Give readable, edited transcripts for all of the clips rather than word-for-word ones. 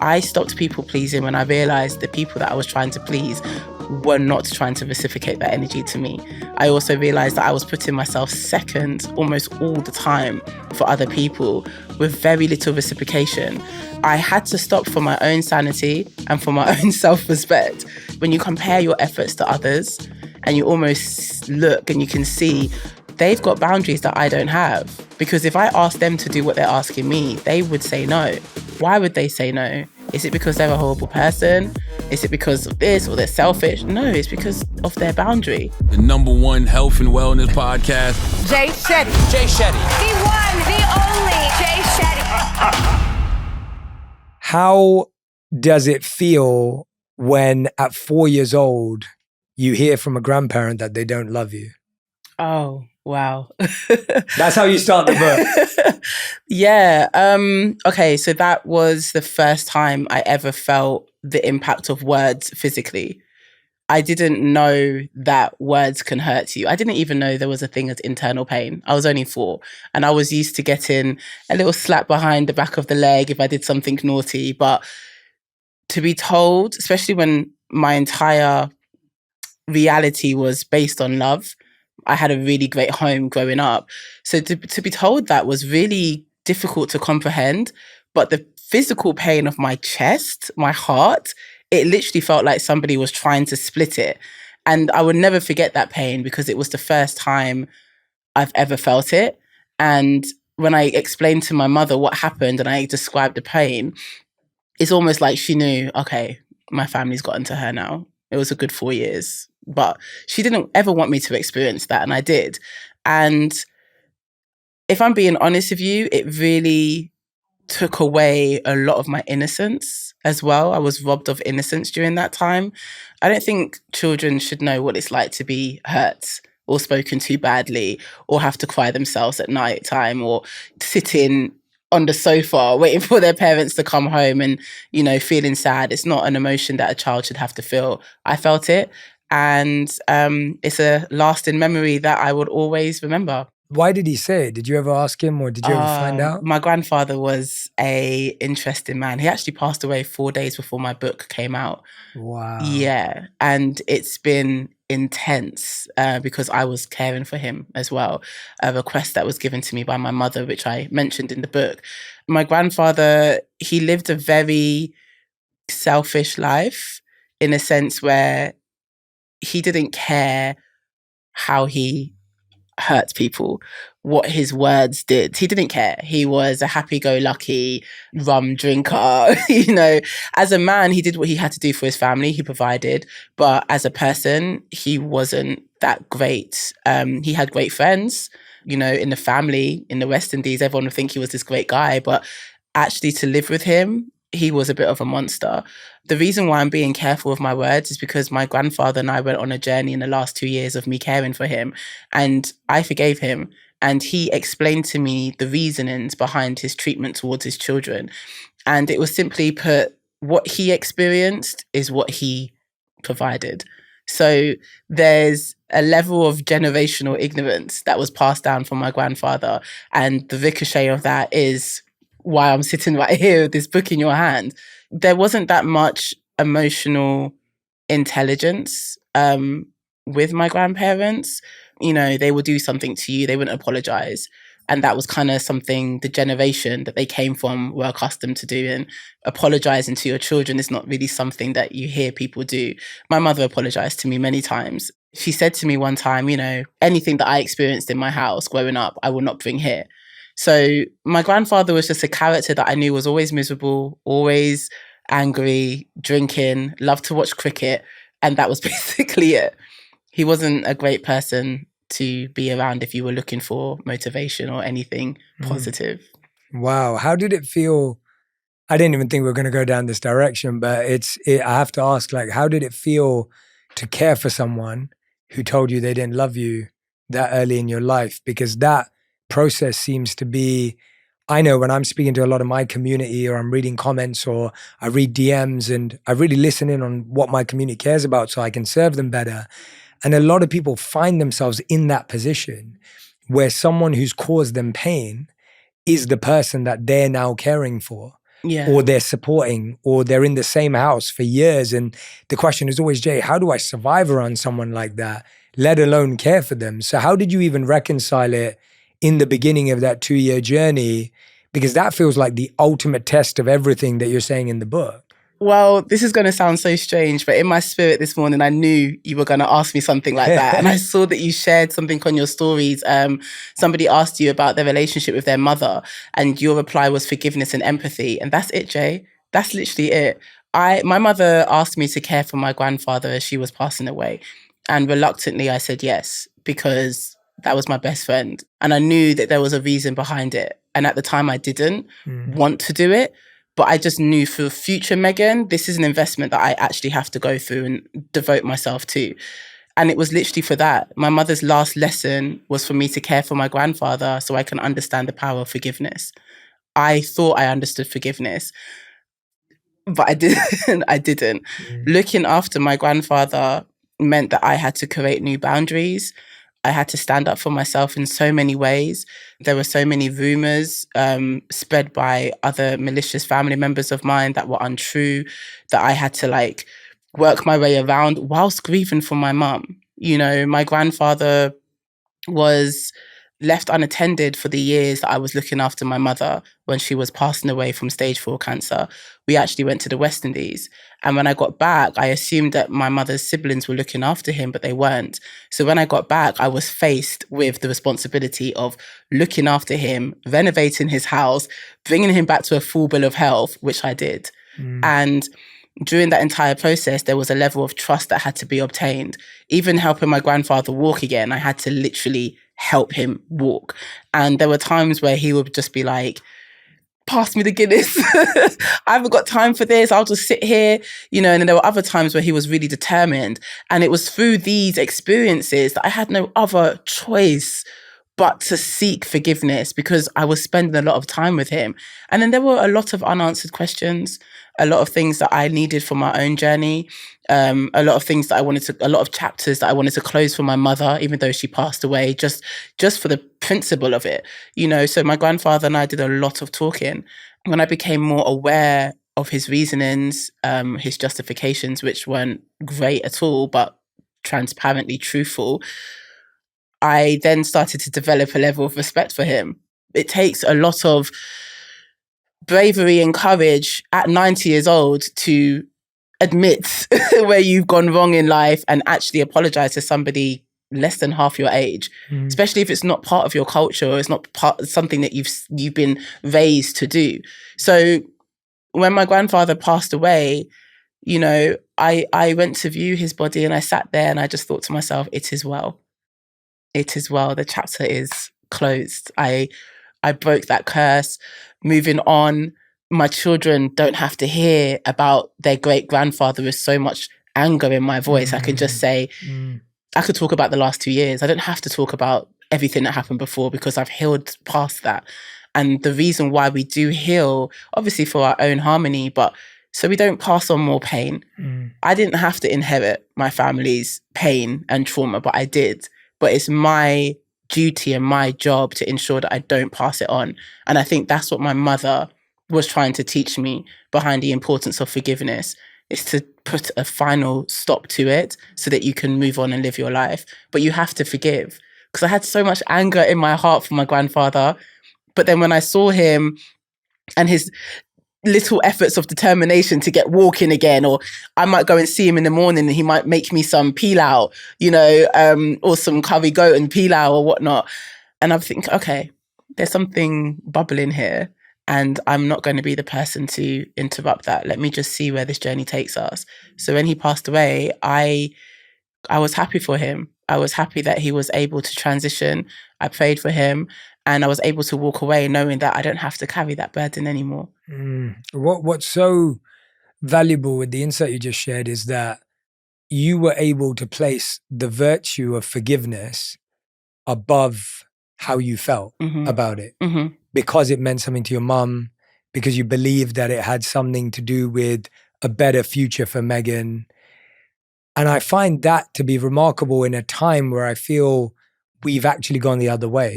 I stopped people pleasing when I realized the people that I was trying to please were not trying to reciprocate that energy to me. I also realized that I was putting myself second almost all the time for other people with very little reciprocation. I had to stop for my own sanity and for my own self-respect. When you compare your efforts to others and you almost look and you can see they've got boundaries that I don't have. Because if I ask them to do what they're asking me, they would say no. Why would they say no? Is it because they're a horrible person? Is it because of this or they're selfish? No, it's because of their boundary. The #1 health and wellness podcast. Jay Shetty. Jay Shetty. The one, the only Jay Shetty. How does it feel when at 4 years old, you hear from a grandparent that they don't love you? Oh, wow. That's how you start the book. Yeah. Okay, so that was the first time I ever felt the impact of words physically. I didn't know that words can hurt you. I didn't even know there was a thing as internal pain. I was only 4, and I was used to getting a little slap behind the back of the leg if I did something naughty. But to be told, especially when my entire reality was based on love, I had a really great home growing up. So to be told that was really difficult to comprehend. But the physical pain of my chest, my heart, it literally felt like somebody was trying to split it. And I would never forget that pain because it was the first time I've ever felt it. And when I explained to my mother what happened and I described the pain, it's almost like she knew, okay, my family's gotten to her now. It was a good 4 years. But she didn't ever want me to experience that, and I did. And if I'm being honest with you, it really took away a lot of my innocence as well. I was robbed of innocence during that time. I don't think children should know what it's like to be hurt or spoken to badly or have to cry themselves at night time or sitting on the sofa waiting for their parents to come home and, you know, feeling sad. It's not an emotion that a child should have to feel. I felt it. And it's a lasting memory that I would always remember. Why did he say it? Did you ever ask him or did you ever find out? My grandfather was a interesting man. He actually passed away 4 days before my book came out. Wow. Yeah. And it's been intense because I was caring for him as well. A request that was given to me by my mother, which I mentioned in the book. My grandfather, he lived a very selfish life in a sense where he didn't care how he hurt people, what his words did. He didn't care. He was a happy-go-lucky rum drinker. You know, as a man, he did what he had to do for his family. He provided. But as a person, he wasn't that great. He had great friends, you know, in the family, in the West Indies. Everyone would think he was this great guy. But actually to live with him, he was a bit of a monster. The reason why I'm being careful with my words is because my grandfather and I went on a journey in the last 2 years of me caring for him. And I forgave him. And he explained to me the reasonings behind his treatment towards his children. And it was simply put, what he experienced is what he provided. So there's a level of generational ignorance that was passed down from my grandfather. And the ricochet of that is why I'm sitting right here with this book in your hand. There wasn't that much emotional intelligence with my grandparents. You know, they would do something to you, they wouldn't apologize. And that was kind of something the generation that they came from were accustomed to do. And apologizing to your children is not really something that you hear people do. My mother apologized to me many times. She said to me one time, you know, anything that I experienced in my house growing up, I will not bring here. So my grandfather was just a character that I knew was always miserable, always angry, drinking, loved to watch cricket. And that was basically it. He wasn't a great person to be around if you were looking for motivation or anything positive. Wow. How did it feel? I didn't even think we were going to go down this direction, but I have to ask, like, how did it feel to care for someone who told you they didn't love you that early in your life? Because that process seems to be, I know when I'm speaking to a lot of my community or I'm reading comments or I read DMs and I really listen in on what my community cares about so I can serve them better. And a lot of people find themselves in that position where someone who's caused them pain is the person that they're now caring for. Yeah. or they're supporting, or they're in the same house for years. And the question is always, Jay, how do I survive around someone like that, let alone care for them? So how did you even reconcile it in the beginning of that 2-year journey? Because that feels like the ultimate test of everything that you're saying in the book. Well, this is going to sound so strange, but in my spirit this morning, I knew you were going to ask me something like that. And I saw that you shared something on your stories. Somebody asked you about their relationship with their mother, and your reply was forgiveness and empathy. And that's it, Jay. That's literally it. My mother asked me to care for my grandfather as she was passing away. And reluctantly, I said yes, because that was my best friend. And I knew that there was a reason behind it. And at the time, I didn't want to do it. But I just knew for future Meggan, this is an investment that I actually have to go through and devote myself to. And it was literally for that. My mother's last lesson was for me to care for my grandfather so I can understand the power of forgiveness. I thought I understood forgiveness, but I didn't. I didn't. Looking after my grandfather meant that I had to create new boundaries. I had to stand up for myself in so many ways. There were so many rumors spread by other malicious family members of mine that were untrue, that I had to work my way around whilst grieving for my mum. You know, my grandfather was left unattended for the years that I was looking after my mother when she was passing away from stage 4 cancer. We actually went to the West Indies. And when I got back, I assumed that my mother's siblings were looking after him, but they weren't. So when I got back, I was faced with the responsibility of looking after him, renovating his house, bringing him back to a full bill of health, which I did. And during that entire process, there was a level of trust that had to be obtained. Even helping my grandfather walk again, I had to literally help him walk. And there were times where he would just be like, pass me the Guinness. I haven't got time for this. I'll just sit here, and then there were other times where he was really determined. And it was through these experiences that I had no other choice but to seek forgiveness, because I was spending a lot of time with him. And then there were a lot of unanswered questions, a lot of things that I needed for my own journey, a lot of things that a lot of chapters that I wanted to close for my mother, even though she passed away, just for the principle of it. So my grandfather and I did a lot of talking. When I became more aware of his reasonings, his justifications, which weren't great at all, but transparently truthful, I then started to develop a level of respect for him. It takes a lot of bravery and courage at 90 years old to admit where you've gone wrong in life and actually apologize to somebody less than half your age, especially if it's not part of your culture or it's not something that you've been raised to do. So when my grandfather passed away, I went to view his body and I sat there and I just thought to myself, it is well. It is well. The chapter is closed. I broke that curse. Moving on, my children don't have to hear about their great-grandfather with so much anger in my voice. I can just say, I could talk about the last 2 years. I don't have to talk about everything that happened before because I've healed past that. And the reason why we do heal, obviously for our own harmony, but so we don't pass on more pain. I didn't have to inherit my family's pain and trauma, but I did. But it's my duty and my job to ensure that I don't pass it on. And I think that's what my mother was trying to teach me behind the importance of forgiveness, is to put a final stop to it so that you can move on and live your life. But you have to forgive. Because I had so much anger in my heart for my grandfather. But then when I saw him and his little efforts of determination to get walking again, or I might go and see him in the morning and he might make me some pilau, or some curry goat and pilau or whatnot. And I'm thinking, okay, there's something bubbling here and I'm not going to be the person to interrupt that. Let me just see where this journey takes us. So when he passed away, I was happy for him. I was happy that he was able to transition. I prayed for him. And I was able to walk away knowing that I don't have to carry that burden anymore. What's so valuable with the insight you just shared is that you were able to place the virtue of forgiveness above how you felt about it, because it meant something to your mum, because you believed that it had something to do with a better future for Meggan. And I find that to be remarkable in a time where I feel we've actually gone the other way.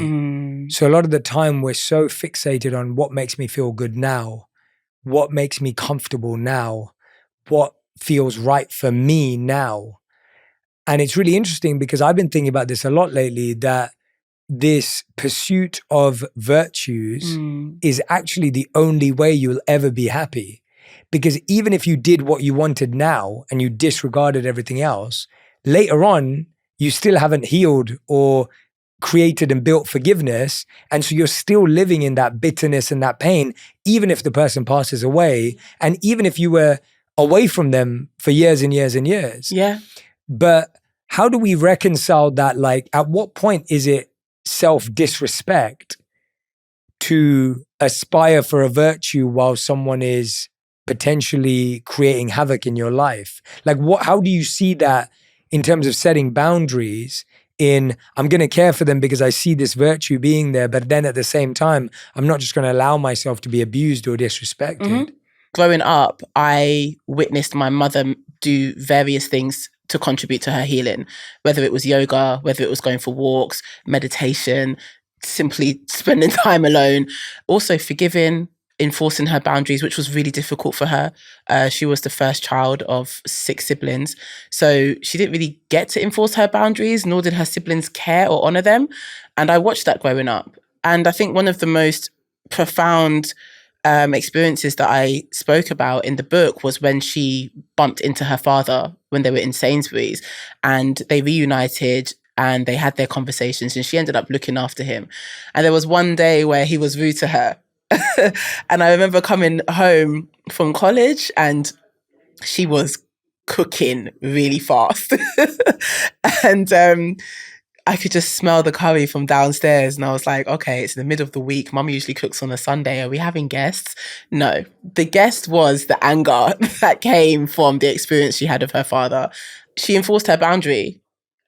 So a lot of the time we're so fixated on what makes me feel good now, what makes me comfortable now, what feels right for me now. And it's really interesting because I've been thinking about this a lot lately, that this pursuit of virtues is actually the only way you'll ever be happy. Because even if you did what you wanted now and you disregarded everything else, later on, you still haven't healed or created and built forgiveness. And so you're still living in that bitterness and that pain, even if the person passes away and even if you were away from them for years and years and years. Yeah. But how do we reconcile that? Like, at what point is it self-disrespect to aspire for a virtue while someone is potentially creating havoc in your life? Like, how do you see that in terms of setting boundaries in, I'm going to care for them because I see this virtue being there, but then at the same time, I'm not just going to allow myself to be abused or disrespected. Mm-hmm. Growing up, I witnessed my mother do various things to contribute to her healing, whether it was yoga, whether it was going for walks, meditation, simply spending time alone, also forgiving, enforcing her boundaries, which was really difficult for her. She was the first child of 6 siblings. So she didn't really get to enforce her boundaries, nor did her siblings care or honor them. And I watched that growing up. And I think one of the most profound experiences that I spoke about in the book was when she bumped into her father when they were in Sainsbury's, and they reunited and they had their conversations, and she ended up looking after him. And there was one day where he was rude to her. And I remember coming home from college and she was cooking really fast. And I could just smell the curry from downstairs. And I was like, okay, it's in the middle of the week. Mum usually cooks on a Sunday. Are we having guests? No. The guest was the anger that came from the experience she had of her father. She enforced her boundary.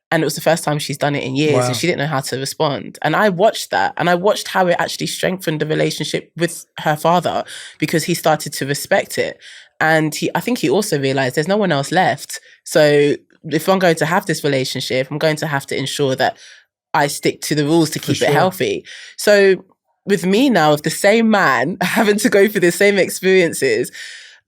And it was the first time she's done it in years. Wow. And she didn't know how to respond. And I watched that. And I watched how it actually strengthened the relationship with her father because he started to respect it. And I think he also realized there's no one else left. So if I'm going to have this relationship, I'm going to have to ensure that I stick to the rules to keep it healthy. So with me now, with the same man having to go through the same experiences,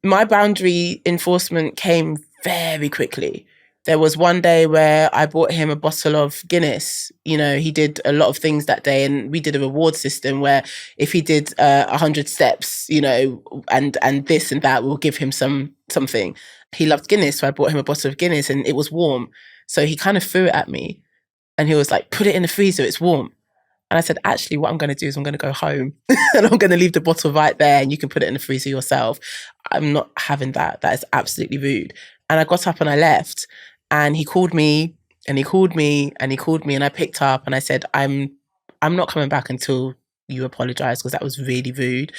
my boundary enforcement came very quickly. There was one day where I bought him a bottle of Guinness. You know, he did a lot of things that day, and we did a reward system where if he did 100 steps, you know, and this and that, we'll give him something. He loved Guinness, so I bought him a bottle of Guinness, and it was warm. So he kind of threw it at me, and he was like, "Put it in the freezer, it's warm." And I said, actually, what I'm going to do is I'm going to go home and I'm going to leave the bottle right there and you can put it in the freezer yourself. I'm not having that. That is absolutely rude. And I got up and I left, and he called me and he called me and he called me, and I picked up and I said, I'm not coming back until you apologize, because that was really rude.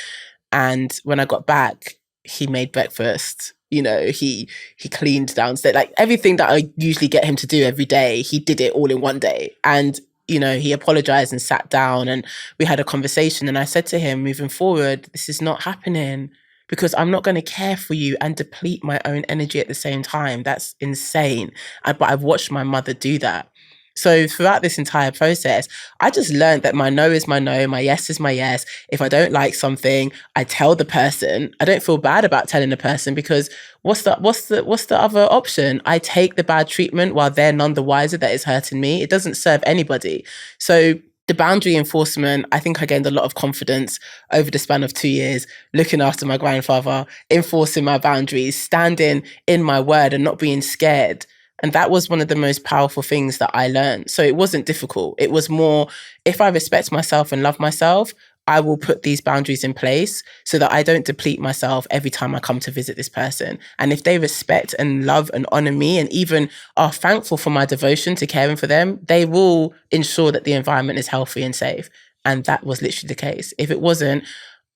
And when I got back, he made breakfast. You know, he cleaned downstairs, like everything that I usually get him to do every day. He did it all in one day. And you know, he apologized and sat down and we had a conversation. And I said to him, moving forward, this is not happening, because I'm not going to care for you and deplete my own energy at the same time. That's insane. But I've watched my mother do that. So throughout this entire process, I just learned that my no is my no, my yes is my yes. If I don't like something, I tell the person. I don't feel bad about telling the person, because what's the other option? I take the bad treatment while they're none the wiser that it's hurting me. It doesn't serve anybody. So the boundary enforcement, I think I gained a lot of confidence over the span of 2 years, looking after my grandfather, enforcing my boundaries, standing in my word and not being scared. And that was one of the most powerful things that I learned. So it wasn't difficult. It was more, if I respect myself and love myself, I will put these boundaries in place so that I don't deplete myself every time I come to visit this person. And if they respect and love and honor me and even are thankful for my devotion to caring for them, they will ensure that the environment is healthy and safe. And that was literally the case. If it wasn't,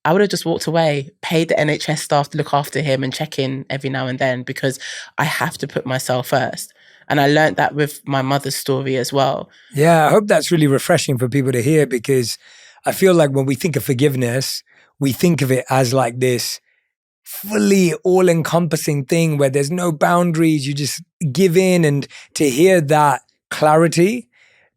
I would have just walked away, paid the NHS staff to look after him and check in every now and then, because I have to put myself first. And I learned that with my mother's story as well. Yeah, I hope that's really refreshing for people to hear, because I feel like when we think of forgiveness, we think of it as like this fully all-encompassing thing where there's no boundaries, you just give in. And to hear that clarity,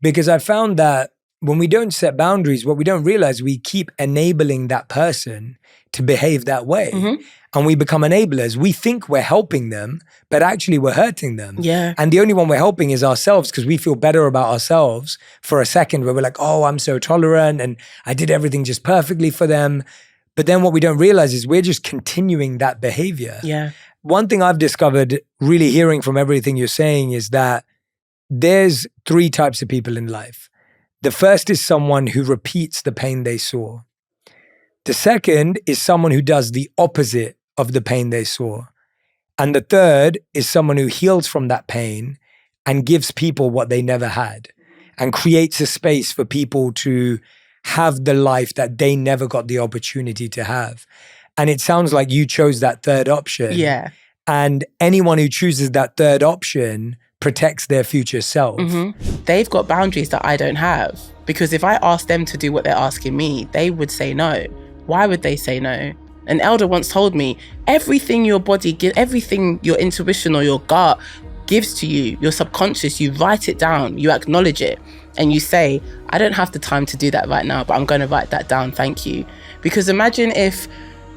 because I found that when we don't set boundaries, what we don't realize, we keep enabling that person to behave that way. Mm-hmm. And we become enablers. We think we're helping them, but actually we're hurting them. Yeah. And the only one we're helping is ourselves, because we feel better about ourselves for a second where we're like, oh, I'm so tolerant and I did everything just perfectly for them. But then what we don't realize is we're just continuing that behavior. Yeah. One thing I've discovered really hearing from everything you're saying is that there's 3 types of people in life. The first is someone who repeats the pain they saw. The second is someone who does the opposite of the pain they saw. And the third is someone who heals from that pain and gives people what they never had and creates a space for people to have the life that they never got the opportunity to have. And it sounds like you chose that third option. Yeah. And anyone who chooses that third option protects their future self. Mm-hmm. They've got boundaries that I don't have. Because if I ask them to do what they're asking me, they would say no. Why would they say no? An elder once told me, everything your body, everything your intuition or your gut gives to you, your subconscious, you write it down, you acknowledge it, and you say, I don't have the time to do that right now, but I'm going to write that down, thank you. Because imagine if,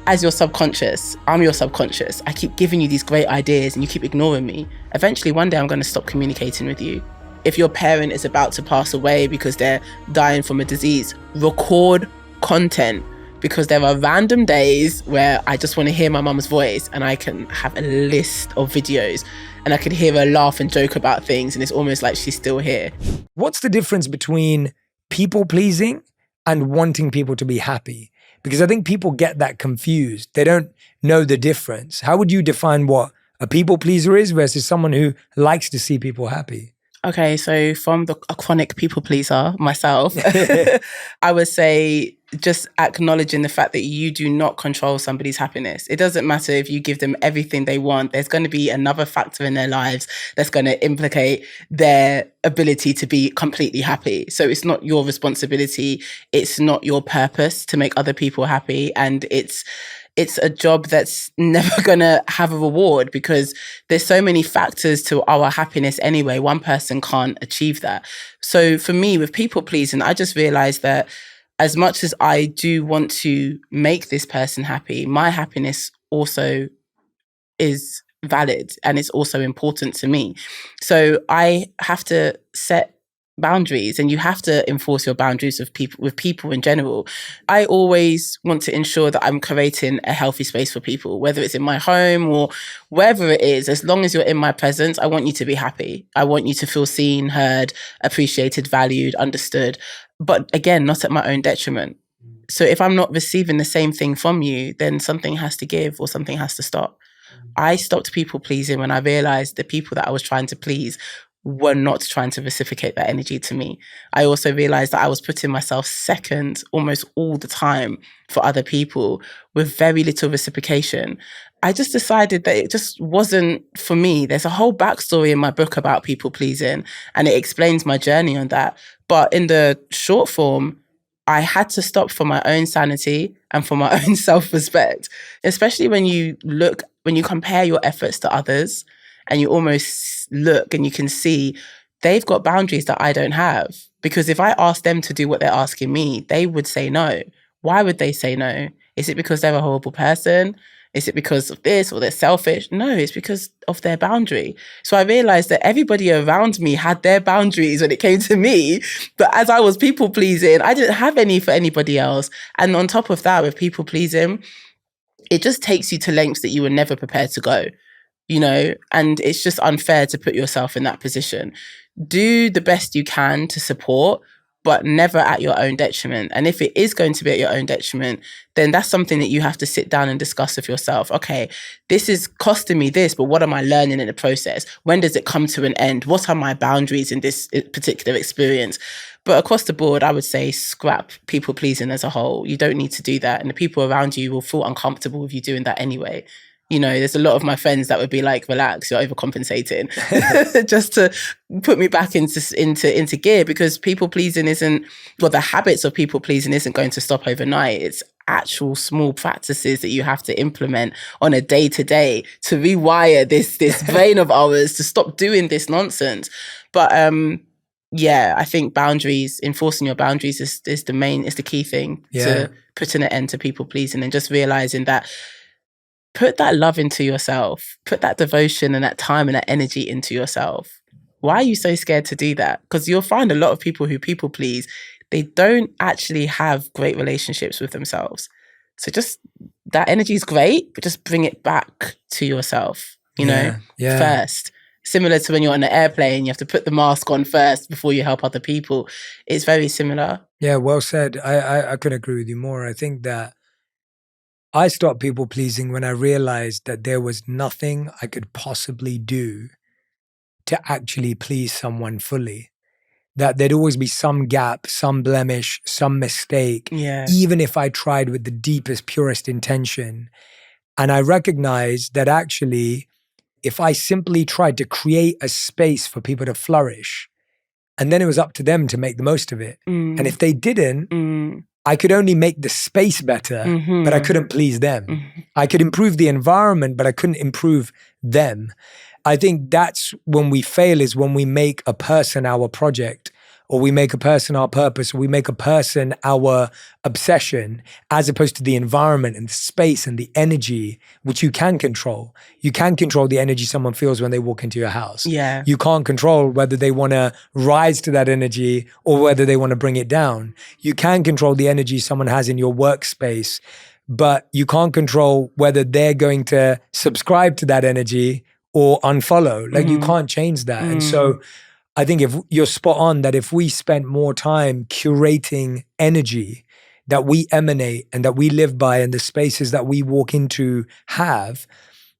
as your subconscious, I'm your subconscious, I keep giving you these great ideas and you keep ignoring me. Eventually, one day I'm going to stop communicating with you. If your parent is about to pass away because they're dying from a disease, record content. Because there are random days where I just want to hear my mum's voice and I can have a list of videos and I can hear her laugh and joke about things and it's almost like she's still here. What's the difference between people pleasing and wanting people to be happy? Because I think people get that confused. They don't know the difference. How would you define what a people pleaser is versus someone who likes to see people happy? Okay, so from a chronic people pleaser myself, I would say just acknowledging the fact that you do not control somebody's happiness. It doesn't matter if you give them everything they want. There's going to be another factor in their lives that's going to implicate their ability to be completely happy. So it's not your responsibility. It's not your purpose to make other people happy. And it's a job that's never going to have a reward because there's so many factors to our happiness anyway. One person can't achieve that. So for me, with people pleasing, I just realized that as much as I do want to make this person happy, my happiness also is valid and it's also important to me. So I have to set boundaries and you have to enforce your boundaries with people in general. I always want to ensure that I'm creating a healthy space for people, whether it's in my home or wherever it is. As long as you're in my presence, I want you to be happy. I want you to feel seen, heard, appreciated, valued, understood. But again, not at my own detriment. So if I'm not receiving the same thing from you, then something has to give or something has to stop. I stopped people pleasing when I realized the people that I was trying to please were not trying to reciprocate that energy to me. I also realized that I was putting myself second almost all the time for other people with very little reciprocation. I just decided that it just wasn't for me. There's a whole backstory in my book about people pleasing and it explains my journey on that. But in the short form, I had to stop for my own sanity and for my own self-respect, especially when you compare your efforts to others and you almost look and you can see they've got boundaries that I don't have. Because if I ask them to do what they're asking me, they would say no. Why would they say no? Is it because they're a horrible person? Is it because of this or they're selfish? No, it's because of their boundary. So I realized that everybody around me had their boundaries when it came to me. But as I was people pleasing, I didn't have any for anybody else. And on top of that, with people pleasing, it just takes you to lengths that you were never prepared to go, and it's just unfair to put yourself in that position. Do the best you can to support, but never at your own detriment. And if it is going to be at your own detriment, then that's something that you have to sit down and discuss with yourself. Okay, this is costing me this, but what am I learning in the process? When does it come to an end? What are my boundaries in this particular experience? But across the board, I would say scrap people pleasing as a whole. You don't need to do that. And the people around you will feel uncomfortable with you doing that anyway. There's a lot of my friends that would be like, relax, you're overcompensating, just to put me back into gear, because people pleasing the habits of people pleasing isn't going to stop overnight. It's actual small practices that you have to implement on a day-to-day to rewire this brain of ours to stop doing this nonsense. But yeah, I think enforcing your boundaries is the key thing to putting an end to people pleasing, and just realizing that put that love into yourself, put that devotion and that time and that energy into yourself. Why are you so scared to do that? Because you'll find a lot of people who people please, they don't actually have great relationships with themselves. So just that energy is great, but just bring it back to yourself, first. Similar to when you're on an airplane, you have to put the mask on first before you help other people. It's very similar. Yeah, well said. I couldn't agree with you more. I think that I stopped people pleasing when I realized that there was nothing I could possibly do to actually please someone fully. That there'd always be some gap, some blemish, some mistake, even if I tried with the deepest, purest intention. And I recognized that actually, if I simply tried to create a space for people to flourish, and then it was up to them to make the most of it. And if they didn't, I could only make the space better, but I couldn't please them. I could improve the environment, but I couldn't improve them. I think that's when we fail, is when we make a person our project, or we make a person our purpose, or we make a person our obsession, as opposed to the environment and the space and the energy, which you can control. You can control the energy someone feels when they walk into your house. Yeah. You can't control whether they want to rise to that energy or whether they want to bring it down. You can control the energy someone has in your workspace, but you can't control whether they're going to subscribe to that energy or unfollow. Like you can't change that. And so I think if you're spot on that if we spent more time curating energy that we emanate and that we live by and the spaces that we walk into have,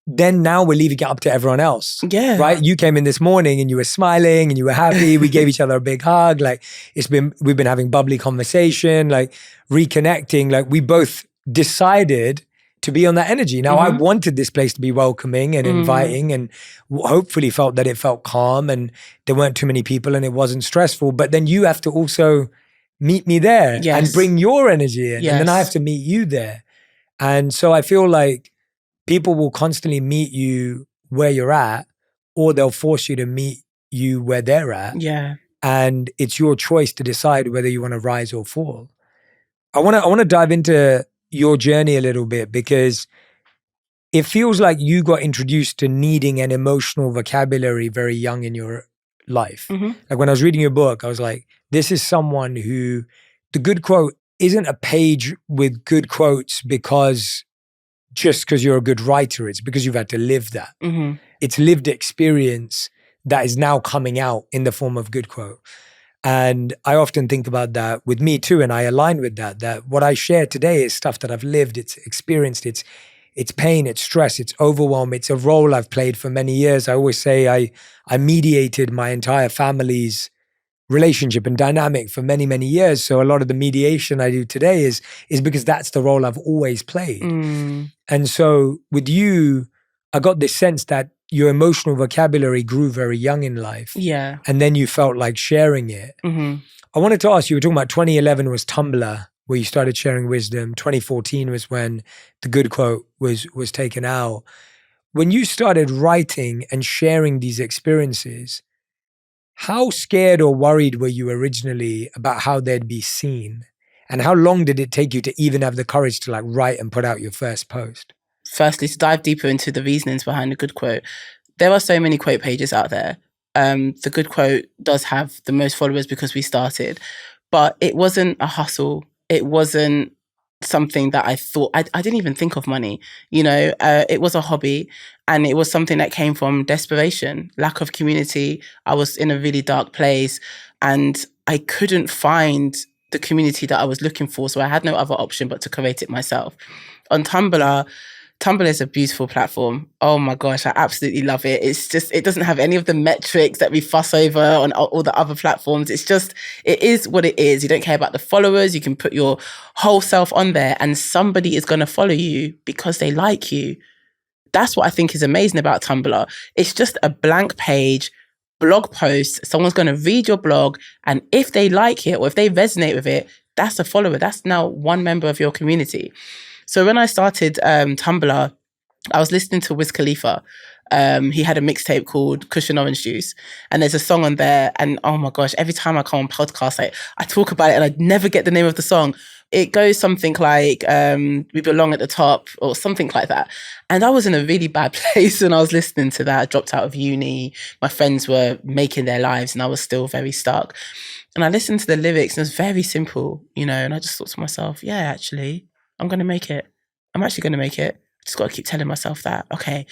then now we're leaving it up to everyone else. Yeah. Right? You came in this morning and you were smiling and you were happy. We gave each other a big hug. Like we've been having bubbly conversation, like reconnecting. Like we both decided to be on that energy. Now I wanted this place to be welcoming and inviting, and hopefully felt that it felt calm and there weren't too many people and it wasn't stressful. But then you have to also meet me there and bring your energy in. And then I have to meet you there. And so I feel like people will constantly meet you where you're at, or they'll force you to meet you where they're at. Yeah. And it's your choice to decide whether you want to rise or fall. I want to dive into your journey a little bit, because it feels like you got introduced to needing an emotional vocabulary very young in your life. Like when I was reading your book, I was like, this is someone who, the good quote isn't a page with good quotes because you're a good writer. It's because you've had to live that. It's lived experience that is now coming out in the form of good quote. And I often think about that with me too, and I align with that what I share today is stuff that I've lived, it's experienced, it's pain, it's stress, it's overwhelm, it's a role I've played for many years. I always say I mediated my entire family's relationship and dynamic for many, many years. So a lot of the mediation I do today is because that's the role I've always played. And so with you, I got this sense that your emotional vocabulary grew very young in life. Yeah. And then you felt like sharing it. I wanted to ask you were talking about 2011 was Tumblr, where you started sharing wisdom. 2014 was when the good quote was taken out. When you started writing and sharing these experiences, how scared or worried were you originally about how they'd be seen? And how long did it take you to even have the courage to like write and put out your first post? Firstly, to dive deeper into the reasonings behind the good quote, there are so many quote pages out there. The good quote does have the most followers because we started, but it wasn't a hustle. It wasn't something that I thought, I didn't even think of money. It was a hobby, and it was something that came from desperation, lack of community. I was in a really dark place and I couldn't find the community that I was looking for. So I had no other option but to create it myself. On Tumblr is a beautiful platform. Oh my gosh, I absolutely love it. It's just, it doesn't have any of the metrics that we fuss over on all the other platforms. It is what it is. You don't care about the followers. You can put your whole self on there and somebody is going to follow you because they like you. That's what I think is amazing about Tumblr. It's just a blank page, blog post. Someone's going to read your blog, and if they like it or if they resonate with it, that's a follower. That's now one member of your community. So when I started Tumblr, I was listening to Wiz Khalifa. He had a mixtape called Cushion Orange Juice, and there's a song on there. And oh my gosh, every time I come on podcasts, I talk about it and I never get the name of the song. It goes something like "We Belong at the Top" or something like that. And I was in a really bad place when I was listening to that. I dropped out of uni. My friends were making their lives, and I was still very stuck. And I listened to the lyrics, and it was very simple, you know. And I just thought to myself, yeah, actually, I'm going to make it. I'm actually going to make it. Just got to keep telling myself that, okay,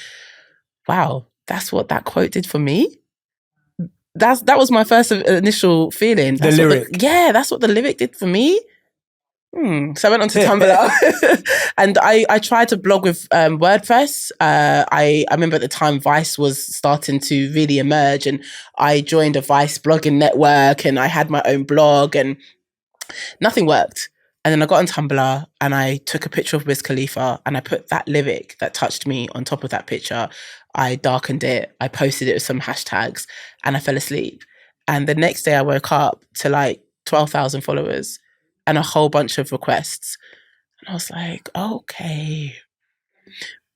wow, that's what that quote did for me. That was my first initial feeling. The lyric. That's what the lyric did for me. So I went onto Tumblr and I tried to blog with WordPress. I remember at the time Vice was starting to really emerge, and I joined a Vice blogging network and I had my own blog, and nothing worked. And then I got on Tumblr and I took a picture of Wiz Khalifa and I put that lyric that touched me on top of that picture. I darkened it. I posted it with some hashtags and I fell asleep. And the next day I woke up to like 12,000 followers and a whole bunch of requests. And I was like, okay.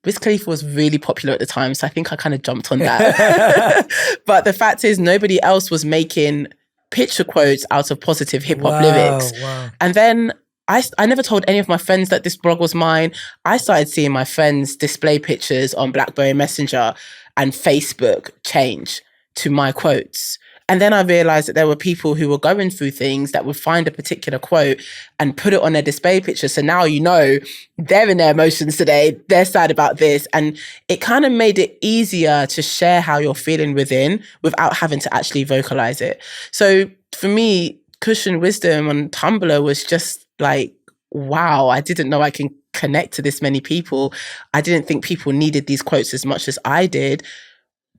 Wiz Khalifa was really popular at the time, so I think I kind of jumped on that. But the fact is, nobody else was making picture quotes out of positive hip-hop lyrics. Wow. And then I never told any of my friends that this blog was mine. I started seeing my friends display pictures on BlackBerry Messenger and Facebook change to my quotes. And then I realized that there were people who were going through things that would find a particular quote and put it on their display picture. So now, you know, they're in their emotions today. They're sad about this. And it kind of made it easier to share how you're feeling within without having to actually vocalize it. So for me, Cushion Wisdom on Tumblr was just like, wow, I didn't know I can connect to this many people. I didn't think people needed these quotes as much as I did.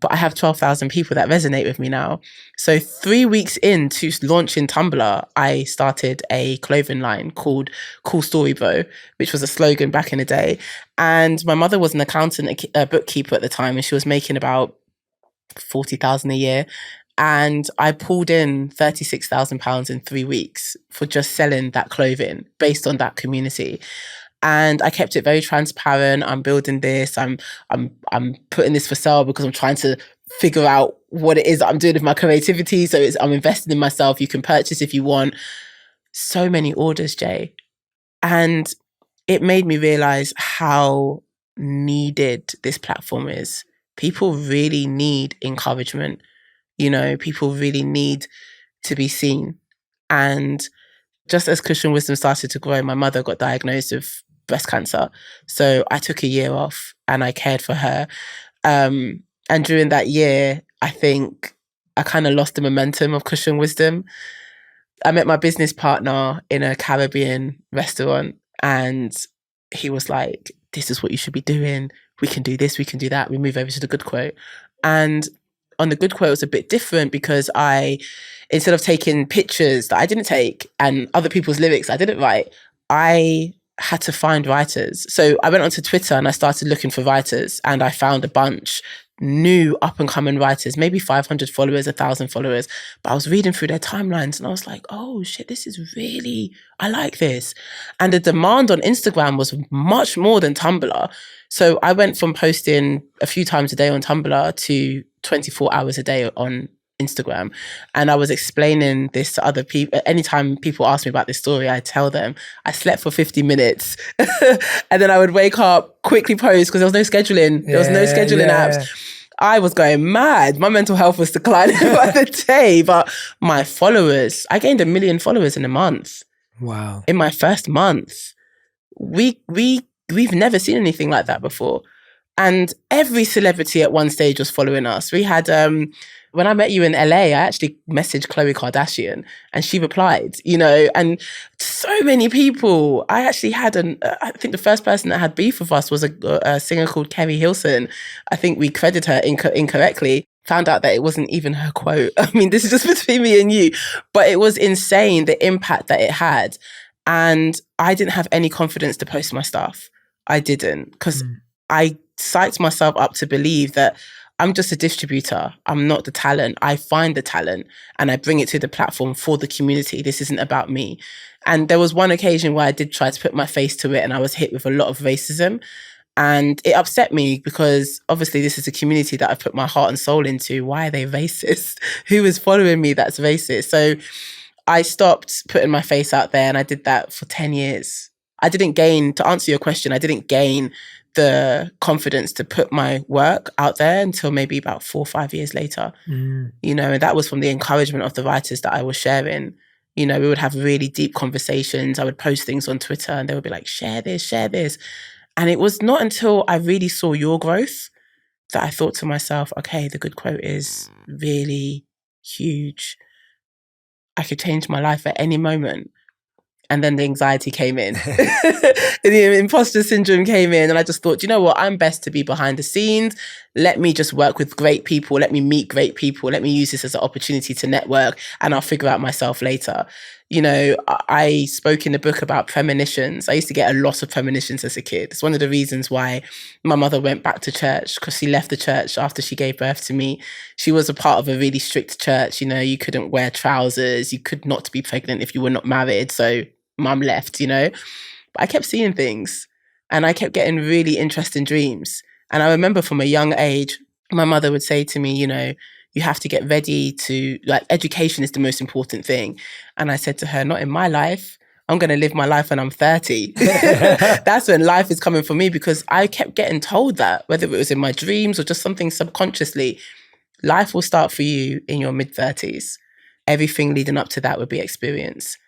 But I have 12,000 people that resonate with me now. So 3 weeks into launching Tumblr, I started a clothing line called Cool Story Bro, which was a slogan back in the day. And my mother was an accountant, a bookkeeper at the time, and she was making about 40,000 a year. And I pulled in £36,000 in 3 weeks for just selling that clothing based on that community. And I kept it very transparent. I'm building this. I'm putting this for sale because I'm trying to figure out what it is that I'm doing with my creativity. So I'm investing in myself. You can purchase if you want. So many orders, Jay. And it made me realize how needed this platform is. People really need encouragement. You know, people really need to be seen. And just as Cushion Wisdom started to grow, my mother got diagnosed with breast cancer. So I took a year off and I cared for her. And during that year, I think I kind of lost the momentum of Cushion Wisdom. I met my business partner in a Caribbean restaurant and he was like, this is what you should be doing. We can do this, we can do that. We move over to the good quote. And on the good quote, it was a bit different because instead of taking pictures that I didn't take and other people's lyrics I didn't write, I had to find writers. So I went onto Twitter and I started looking for writers and I found a bunch new up and coming writers, maybe 500 followers, 1,000 followers. But I was reading through their timelines and I was like, oh shit, this is really, I like this. And the demand on Instagram was much more than Tumblr. So I went from posting a few times a day on Tumblr to 24 hours a day on Instagram. And I was explaining this to other people. Anytime people ask me about this story, I tell them I slept for 50 minutes and then I would wake up, quickly post because there was no scheduling. There was no scheduling apps. I was going mad. My mental health was declining by the day, but my followers, I gained 1 million followers in a month. Wow. In my first month. We've never seen anything like that before. And every celebrity at one stage was following us. We had, when I met you in LA, I actually messaged Khloe Kardashian and she replied, you know, and so many people. I actually had I think the first person that had beef with us was a singer called Kerry Hilson. I think we credited her incorrectly. Found out that it wasn't even her quote. I mean, this is just between me and you, but it was insane, the impact that it had. And I didn't have any confidence to post my stuff. I didn't, because I psyched myself up to believe that I'm just a distributor. I'm not the talent. I find the talent and I bring it to the platform for the community. This isn't about me. And there was one occasion where I did try to put my face to it and I was hit with a lot of racism. And it upset me because obviously this is a community that I've put my heart and soul into. Why are they racist? Who is following me that's racist? So I stopped putting my face out there, and I did that for 10 years. I didn't gain, to answer your question, I didn't gain the confidence to put my work out there until maybe about 4 or 5 years later. And that was from the encouragement of the writers that I was sharing. We would have really deep conversations. I would post things on Twitter and they would be like, share this. And it was not until I really saw your growth that I thought to myself, okay, the good quote is really huge. I could change my life at any moment. And then the anxiety came in. The imposter syndrome came in. And I just thought, you know what? I'm best to be behind the scenes. Let me just work with great people. Let me meet great people. Let me use this as an opportunity to network, and I'll figure out myself later. I spoke in the book about premonitions. I used to get a lot of premonitions as a kid. It's one of the reasons why my mother went back to church, because she left the church after she gave birth to me. She was a part of a really strict church. You couldn't wear trousers. You could not be pregnant if you were not married. So mum left, But I kept seeing things, and I kept getting really interesting dreams. And I remember from a young age, my mother would say to me, you have to get ready to, education is the most important thing. And I said to her, not in my life. I'm going to live my life when I'm 30. That's when life is coming for me, because I kept getting told that, whether it was in my dreams or just something subconsciously, life will start for you in your mid-30s. Everything leading up to that would be experience.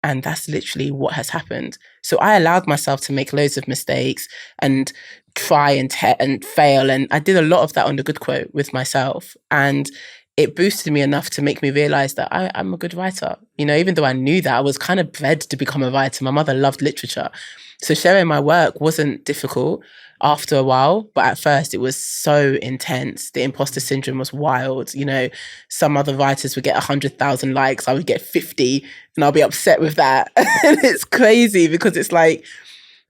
And that's literally what has happened. So I allowed myself to make loads of mistakes and try and fail. And I did a lot of that on the good quote with myself. And it boosted me enough to make me realize that I'm a good writer. Even though I knew that, I was kind of bred to become a writer. My mother loved literature. So sharing my work wasn't difficult after a while, but at first it was so intense. The imposter syndrome was wild. Some other writers would get 100,000 likes. I would get 50, and I'll be upset with that. And it's crazy because it's like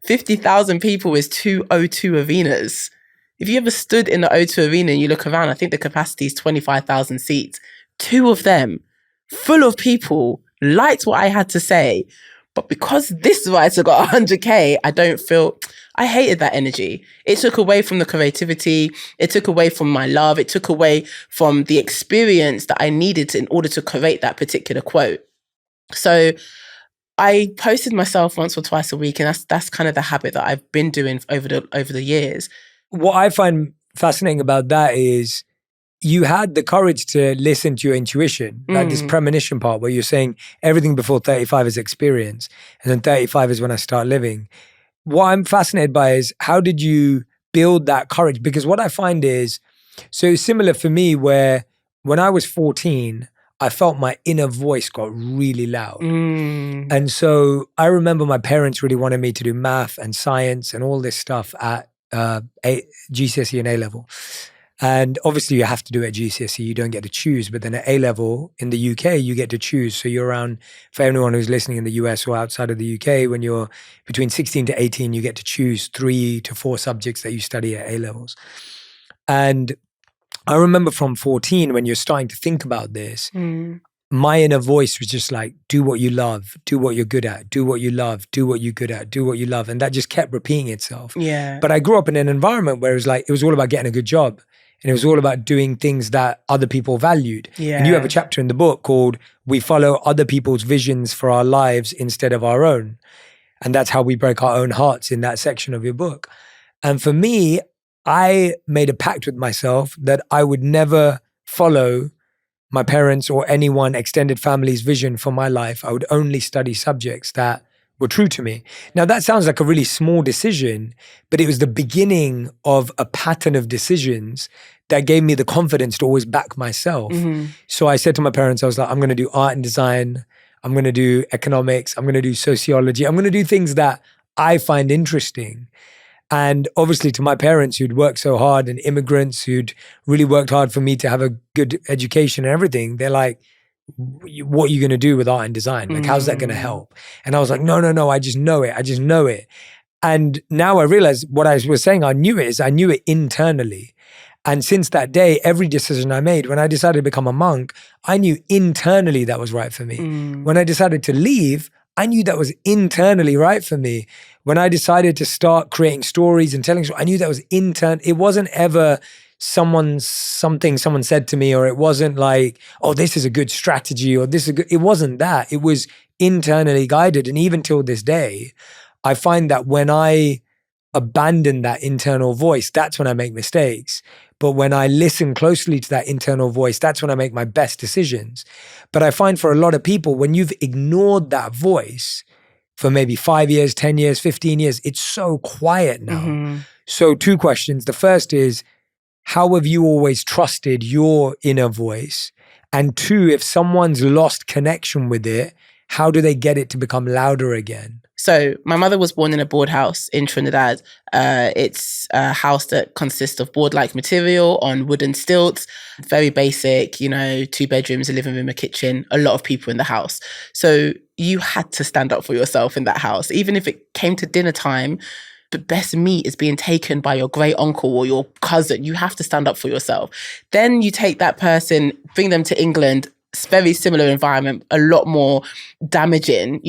50,000 people is 2 O2 arenas. If you ever stood in the O2 arena and you look around, I think the capacity is 25,000 seats. 2 of them, full of people, liked what I had to say. But because this writer got 100K, I hated that energy. It took away from the creativity. It took away from my love. It took away from the experience that I needed in order to create that particular quote. So I posted myself once or twice a week, and that's kind of the habit that I've been doing over the years. What I find fascinating about that is you had the courage to listen to your intuition, like this premonition part where you're saying everything before 35 is experience, and then 35 is when I start living. What I'm fascinated by is, how did you build that courage? Because what I find is, so similar for me, where when I was 14, I felt my inner voice got really loud. And so I remember my parents really wanted me to do math and science and all this stuff at GCSE and A-level. And obviously you have to do it at GCSE, you don't get to choose. But then at A-level in the UK, you get to choose. So you're around, for anyone who's listening in the US or outside of the UK, when you're between 16 to 18, you get to choose 3 to 4 subjects that you study at A-levels. And I remember from 14, when you're starting to think about this, my inner voice was just like, do what you love, do what you're good at, do what you love, do what you're good at, do what you love. And that just kept repeating itself. Yeah. But I grew up in an environment where it was all about getting a good job. And it was all about doing things that other people valued. Yeah. And you have a chapter in the book called We Follow Other People's Visions for Our Lives Instead of Our Own. And that's how we break our own hearts in that section of your book. And for me, I made a pact with myself that I would never follow my parents' or anyone extended family's vision for my life. I would only study subjects that were true to me. Now that sounds like a really small decision, but it was the beginning of a pattern of decisions that gave me the confidence to always back myself. So I said to my parents, I was like, I'm going to do art and design. I'm going to do economics. I'm going to do sociology. I'm going to do things that I find interesting. And obviously to my parents who'd worked so hard, and immigrants who'd really worked hard for me to have a good education and everything, they're like, what are you going to do with art and design? Like, how's that going to help? And I was like, no, I just know it. And now I realize what I was saying, I knew it internally. And since that day, every decision I made, when I decided to become a monk, I knew internally that was right for me. When I decided to leave, I knew that was internally right for me. When I decided to start creating stories and telling stories, I knew that was it wasn't ever something someone said to me, or it wasn't like, oh, this is a good strategy, or this is good. It wasn't that. It was internally guided. And even till this day, I find that when I abandon that internal voice, that's when I make mistakes. But when I listen closely to that internal voice, that's when I make my best decisions. But I find for a lot of people, when you've ignored that voice for maybe 5 years, 10 years, 15 years, it's so quiet now. So 2 questions. The first is, how have you always trusted your inner voice? And 2, if someone's lost connection with it, how do they get it to become louder again? So my mother was born in a board house in Trinidad. It's a house that consists of board-like material on wooden stilts, very basic, 2 bedrooms, a living room, a kitchen, a lot of people in the house. So you had to stand up for yourself in that house. Even if it came to dinner time, the best meat is being taken by your great uncle or your cousin. You have to stand up for yourself. Then you take that person, bring them to England, it's very similar environment, a lot more damaging,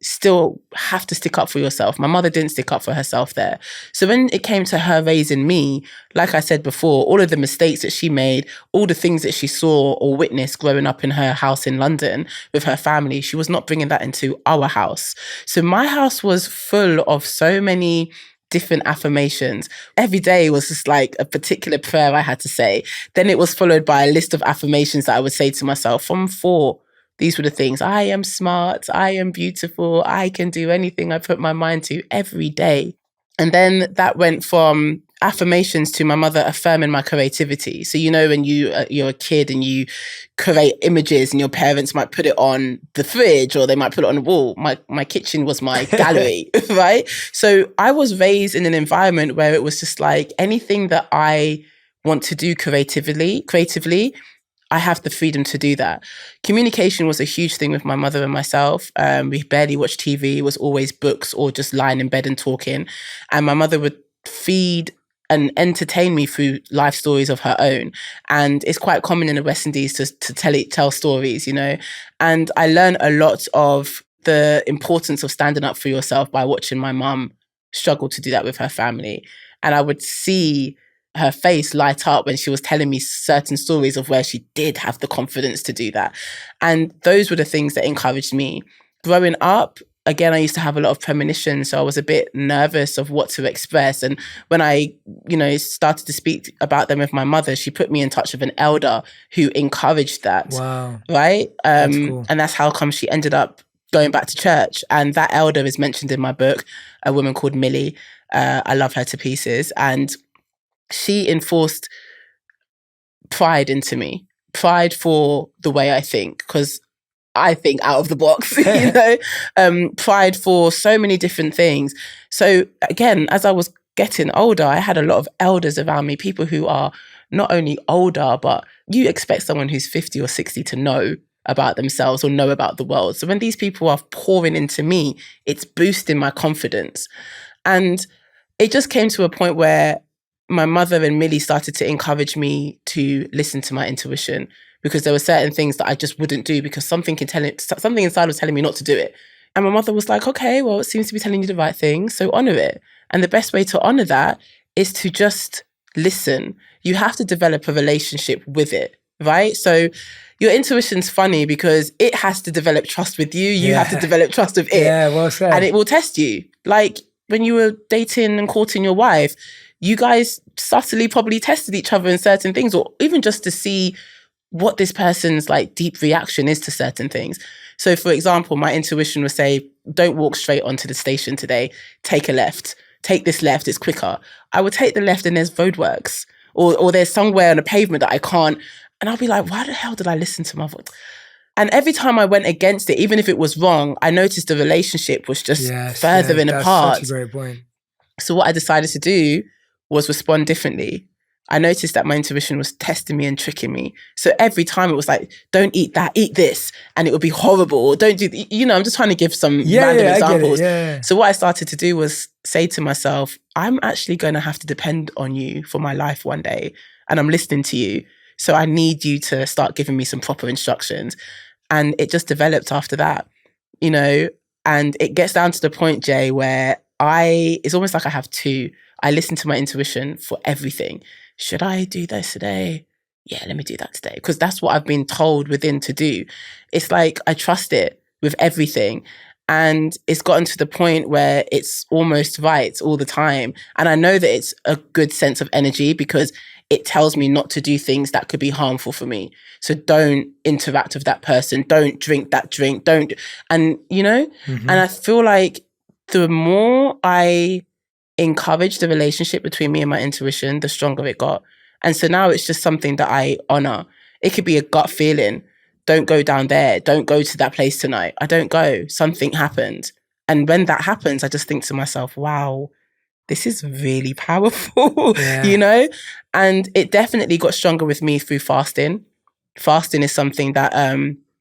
still have to stick up for yourself. My mother didn't stick up for herself there. So when it came to her raising me, like I said before, all of the mistakes that she made, all the things that she saw or witnessed growing up in her house in London with her family, she was not bringing that into our house. So my house was full of so many different affirmations. Every day was just like a particular prayer I had to say. Then it was followed by a list of affirmations that I would say to myself from 4. These were the things. I am smart. I am beautiful. I can do anything I put my mind to every day. And then that went from affirmations to my mother affirming my creativity. So, when you're a kid and you create images and your parents might put it on the fridge or they might put it on the wall. My kitchen was my gallery, right? So I was raised in an environment where it was just like anything that I want to do creatively, I have the freedom to do that. Communication was a huge thing with my mother and myself. We barely watched TV. It was always books or just lying in bed and talking. And my mother would feed and entertain me through life stories of her own. And it's quite common in the West Indies to tell stories, And I learned a lot of the importance of standing up for yourself by watching my mum struggle to do that with her family. And I would see her face light up when she was telling me certain stories of where she did have the confidence to do that. And those were the things that encouraged me. Growing up, again, I used to have a lot of premonitions, so I was a bit nervous of what to express. And when I, started to speak about them with my mother, she put me in touch with an elder who encouraged that. Wow. Right? That's cool. And that's how come she ended up going back to church. And that elder is mentioned in my book, a woman called Millie. I love her to pieces. And she enforced pride into me, pride for the way I think, because I think out of the box, pride for so many different things. So again, as I was getting older, I had a lot of elders around me, people who are not only older, but you expect someone who's 50 or 60 to know about themselves or know about the world. So when these people are pouring into me, it's boosting my confidence. And it just came to a point where my mother and Millie started to encourage me to listen to my intuition, because there were certain things that I just wouldn't do because something inside was telling me not to do it. And my mother was like, okay, well, it seems to be telling you the right thing, so honor it. And the best way to honor that is to just listen. You have to develop a relationship with it, right? So your intuition's funny because it has to develop trust with you. You have to develop trust with it. Yeah, well said. And it will test you. Like when you were dating and courting your wife, you guys subtly probably tested each other in certain things, or even just to see what this person's like deep reaction is to certain things. So for example, my intuition would say, don't walk straight onto the station today, take a left, take this left, it's quicker. I would take the left and there's roadworks or there's somewhere on a pavement that I can't. And I'll be like, why the hell did I listen to my voice? And every time I went against it, even if it was wrong, I noticed the relationship was just furthering apart. That's such a great point. So what I decided to do was respond differently. I noticed that my intuition was testing me and tricking me. So every time it was like, don't eat that, eat this. And it would be horrible. Or don't do, I'm just trying to give some random examples. So what I started to do was say to myself, I'm actually going to have to depend on you for my life one day. And I'm listening to you. So I need you to start giving me some proper instructions. And it just developed after that. And it gets down to the point, Jay, where it's almost like I have two. I listen to my intuition for everything. Should I do this today? Yeah, let me do that today. Because that's what I've been told within to do. It's like I trust it with everything. And it's gotten to the point where it's almost right all the time. And I know that it's a good sense of energy because it tells me not to do things that could be harmful for me. So don't interact with that person. Don't drink that drink. Don't, and you know, and I feel like the more I encourage the relationship between me and my intuition, the stronger it got. And so now it's just something that I honor. It could be a gut feeling. Don't go down there. Don't go to that place tonight. I don't go. Something happened. And when that happens, I just think to myself, wow, this is really powerful, you know? And it definitely got stronger with me through fasting. Fasting is something that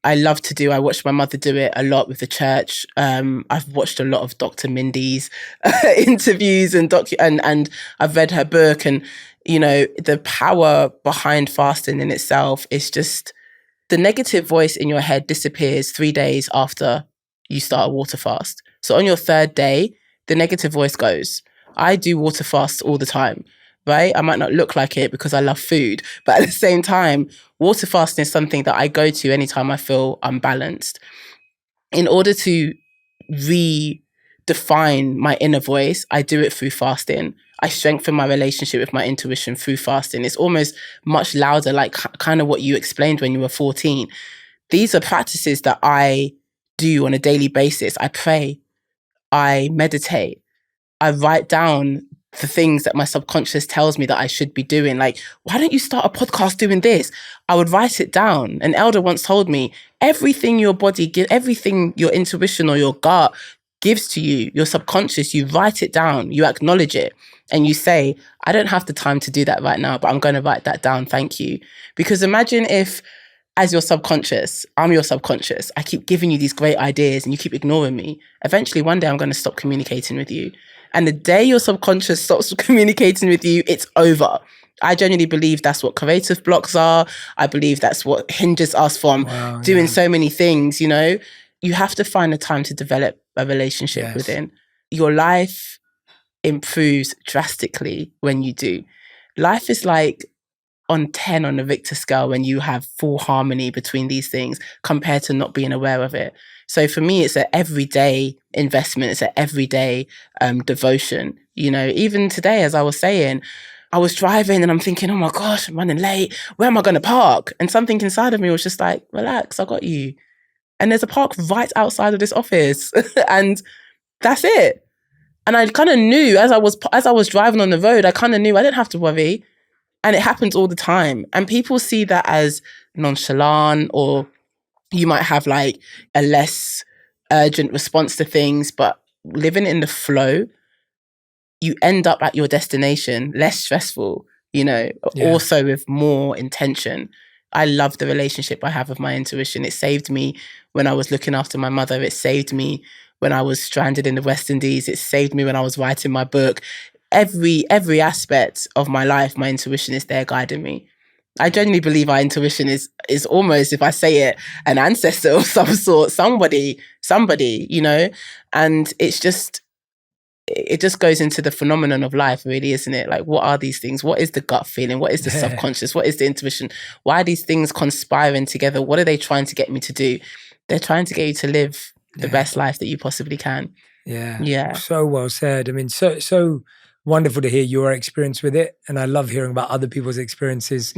I love to do. I watched my mother do it a lot with the church. I've watched a lot of Dr. Mindy's interviews and I've read her book. And, you know, the power behind fasting in itself is just, the negative voice in your head disappears 3 days after you start a water fast. So on your third day, the negative voice goes. I do water fasts all the time, right? I might not look like it because I love food, but at the same time, water fasting is something that I go to anytime I feel unbalanced. In order to redefine my inner voice, I do it through fasting. I strengthen my relationship with my intuition through fasting. It's almost much louder, like kind of what you explained when you were 14. These are practices that I do on a daily basis. I pray, I meditate, I write down the things that my subconscious tells me that I should be doing. Like, why don't you start a podcast doing this? I would write it down. An elder once told me, everything your body, everything your intuition or your gut gives to you, your subconscious, you write it down, you acknowledge it, and you say, I don't have the time to do that right now, but I'm going to write that down. Thank you. Because imagine if, as your subconscious, I'm your subconscious, I keep giving you these great ideas and you keep ignoring me. Eventually, one day I'm going to stop communicating with you. And the day your subconscious stops communicating with you, it's over. I genuinely believe that's what creative blocks are. I believe that's what hinges us from doing so many things, you know? You have to find the time to develop a relationship within. Your life improves drastically when you do. Life is like on 10 on the Richter scale when you have full harmony between these things compared to not being aware of it. So for me, it's an everyday investment. It's an everyday devotion. You know, even today, as I was saying, I was driving and I'm thinking, oh my gosh, I'm running late. Where am I going to park? And something inside of me was just like, relax, I got you. And there's a park right outside of this office. And that's it. And I kind of knew as I was driving on the road, I kind of knew I didn't have to worry. And it happens all the time. And people see that as nonchalant, or you might have like a less urgent response to things, but living in the flow, you end up at your destination less stressful, you know, also with more intention. I love the relationship I have with my intuition. It saved me when I was looking after my mother. It saved me when I was stranded in the West Indies. It saved me when I was writing my book. Every aspect of my life, my intuition is there guiding me. I genuinely believe our intuition is almost, if I say it, an ancestor of some sort, somebody, you know? And it just goes into the phenomenon of life, really, isn't it? Like, what are these things? What is the gut feeling? What is the subconscious? What is the intuition? Why are these things conspiring together? What are they trying to get me to do? They're trying to get you to live the best life that you possibly can. Yeah. So well said. I mean, so wonderful to hear your experience with it. And I love hearing about other people's experiences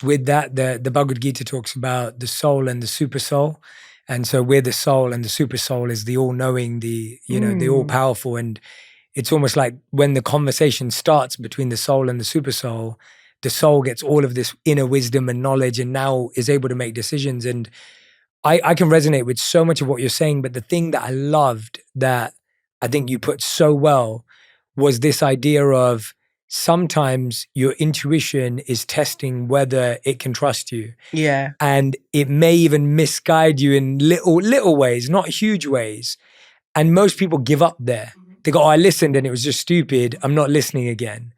with that. The Bhagavad Gita talks about the soul and the super soul. And so we're the soul, and the super soul is the all-knowing, the all-powerful. And it's almost like when the conversation starts between the soul and the super soul, the soul gets all of this inner wisdom and knowledge and now is able to make decisions. And I can resonate with so much of what you're saying, but the thing that I loved that I think you put so well was this idea of sometimes your intuition is testing whether it can trust you. Yeah. And it may even misguide you in little ways, not huge ways. And most people give up there. They go, oh, I listened and it was just stupid. I'm not listening again.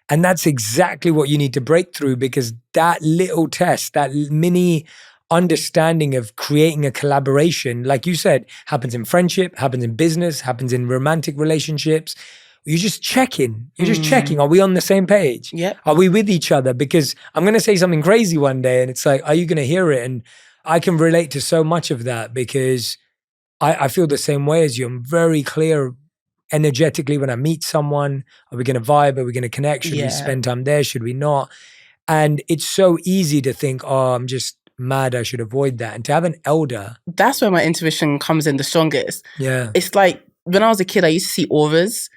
And that's exactly what you need to break through, because that little test, that mini understanding of creating a collaboration, like you said, happens in friendship, happens in business, happens in romantic relationships. You're just checking. You're just checking. Are we on the same page? Yep. Are we with each other? Because I'm going to say something crazy one day and it's like, are you going to hear it? And I can relate to so much of that because I feel the same way as you. I'm very clear energetically when I meet someone. Are we going to vibe? Are we going to connect? Should we spend time there? Should we not? And it's so easy to think, oh, I'm just mad, I should avoid that. And to have an elder. That's where my intuition comes in the strongest. Yeah. It's like when I was a kid, I used to see auras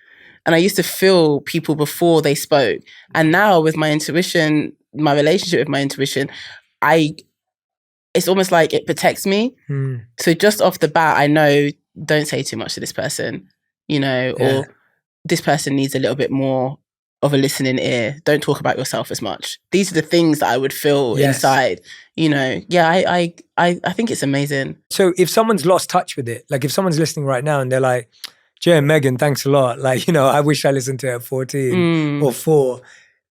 and I used to feel people before they spoke. And now with my intuition, my relationship with my intuition, it's almost like it protects me. So just off the bat, I know, don't say too much to this person, you know, or this person needs a little bit more of a listening ear. Don't talk about yourself as much. These are the things that I would feel inside, you know. Yeah, I think it's amazing. So if someone's lost touch with it, like if someone's listening right now and they're like, Jay and Meggan, thanks a lot. Like, you know, I wish I listened to it at 14 or 4.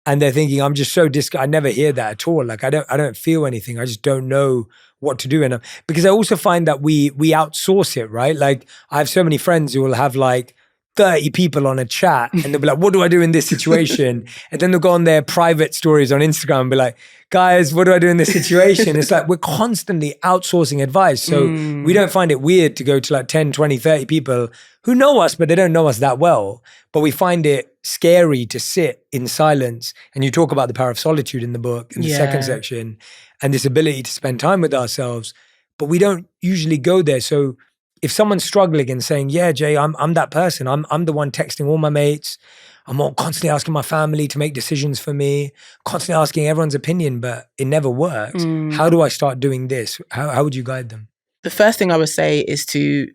And they're thinking, I'm just so I never hear that at all. Like I don't feel anything. I just don't know what to do. And because I also find that we outsource it, right? Like I have so many friends who will have like 30 people on a chat and they'll be like, what do I do in this situation? And then they'll go on their private stories on Instagram and be like, guys, what do I do in this situation? It's like we're constantly outsourcing advice. So we don't find it weird to go to like 10, 20, 30 people who know us, but they don't know us that well. But we find it scary to sit in silence. And you talk about the power of solitude in the book, in the second section, and this ability to spend time with ourselves. But we don't usually go there. So if someone's struggling and saying, yeah, Jay, I'm that person. I'm the one texting all my mates. I'm constantly asking my family to make decisions for me, constantly asking everyone's opinion, but it never works. How do I start doing this? How would you guide them? The first thing I would say is to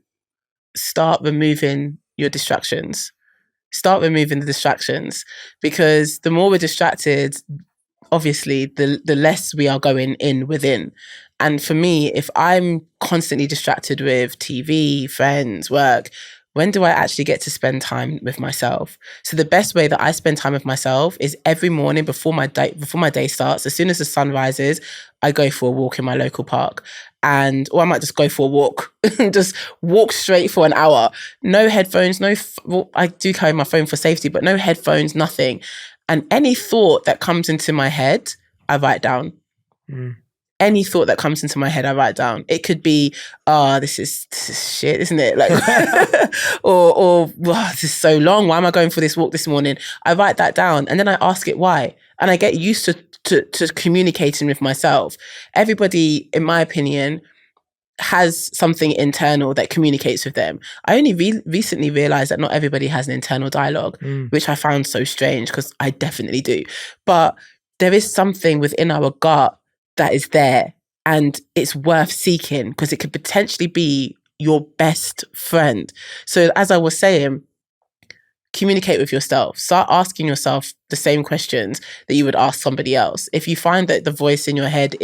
start removing your distractions. Start removing the distractions, because the more we're distracted, obviously, the less we are going in within. And for me, if I'm constantly distracted with TV, friends, work, when do I actually get to spend time with myself? So the best way that I spend time with myself is every morning before my day starts. As soon as the sun rises, I go for a walk in my local park. Or I might just go for a walk, just walk straight for an hour. No headphones, I do carry my phone for safety, but no headphones, nothing. And any thought that comes into my head, I write down. Any thought that comes into my head, I write down. It could be, this is shit, isn't it? Like, or this is so long. Why am I going for this walk this morning? I write that down and then I ask it why. And I get used to communicating with myself. Everybody, in my opinion, has something internal that communicates with them. I only recently realized that not everybody has an internal dialogue, which I found so strange because I definitely do. But there is something within our gut that is there and it's worth seeking because it could potentially be your best friend. So as I was saying, communicate with yourself. Start asking yourself the same questions that you would ask somebody else. If you find that the voice in your head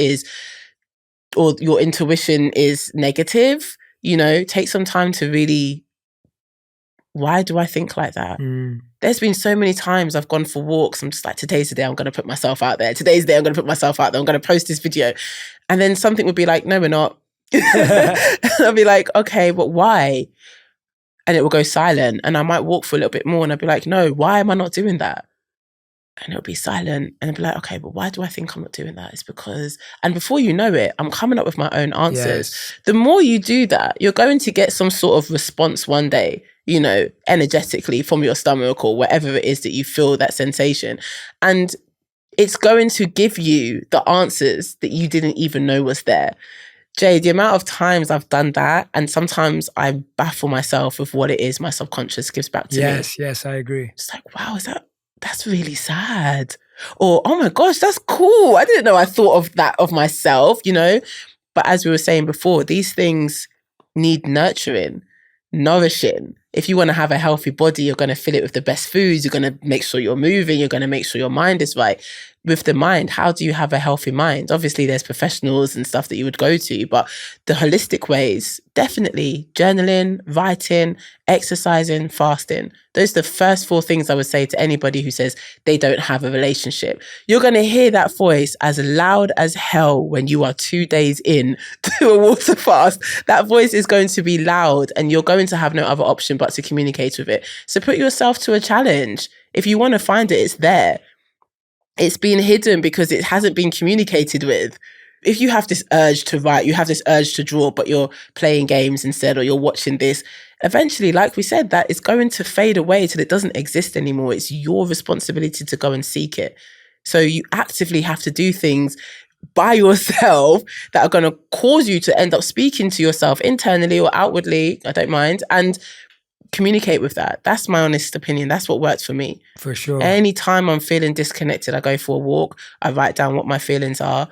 or your intuition is negative, you know, take some time to really, why do I think like that? There's been so many times I've gone for walks. I'm just like, today's the day I'm going to put myself out there. Today's the day I'm going to put myself out there. I'm going to post this video. And then something would be like, no, we're not. I'll be like, okay, but why? And it will go silent. And I might walk for a little bit more and I'll be like, no, why am I not doing that? And it'll be silent. And I'll be like, okay, but why do I think I'm not doing that? It's because, and before you know it, I'm coming up with my own answers. Yes. The more you do that, you're going to get some sort of response one day, you know, energetically from your stomach or whatever it is that you feel that sensation. And it's going to give you the answers that you didn't even know was there. Jay, the amount of times I've done that, and sometimes I baffle myself with what it is my subconscious gives back to me. Yes, I agree. It's like, wow, that's really sad. Or, oh my gosh, that's cool. I didn't know I thought of that of myself, you know? But as we were saying before, these things need nurturing, nourishing. If you want to have a healthy body, you're going to fill it with the best foods. You're going to make sure you're moving. You're going to make sure your mind is right. with the mind. How do you have a healthy mind? Obviously, there's professionals and stuff that you would go to, but the holistic ways, definitely journaling, writing, exercising, fasting. Those are the first 4 things I would say to anybody who says they don't have a relationship. You're going to hear that voice as loud as hell when you are 2 days in to a water fast. That voice is going to be loud and you're going to have no other option but to communicate with it. So put yourself to a challenge. If you want to find it, it's there. It's been hidden because it hasn't been communicated with. If you have this urge to write, you have this urge to draw, but you're playing games instead, or you're watching this, eventually, like we said, that is going to fade away till it doesn't exist anymore. It's your responsibility to go and seek it. So you actively have to do things by yourself that are going to cause you to end up speaking to yourself internally or outwardly, I don't mind, and communicate with that. That's my honest opinion. That's what works for me. For sure. Anytime I'm feeling disconnected, I go for a walk, I write down what my feelings are,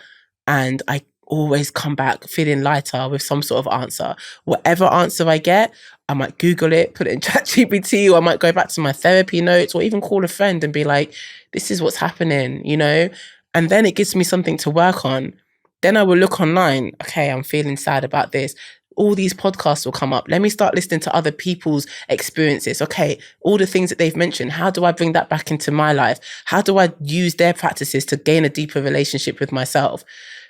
and I always come back feeling lighter with some sort of answer. Whatever answer I get, I might Google it, put it in ChatGPT, or I might go back to my therapy notes, or even call a friend and be like, this is what's happening, you know? And then it gives me something to work on. Then I will look online. Okay, I'm feeling sad about this. All these podcasts will come up. Let me start listening to other people's experiences. Okay, all the things that they've mentioned, how do I bring that back into my life? How do I use their practices to gain a deeper relationship with myself?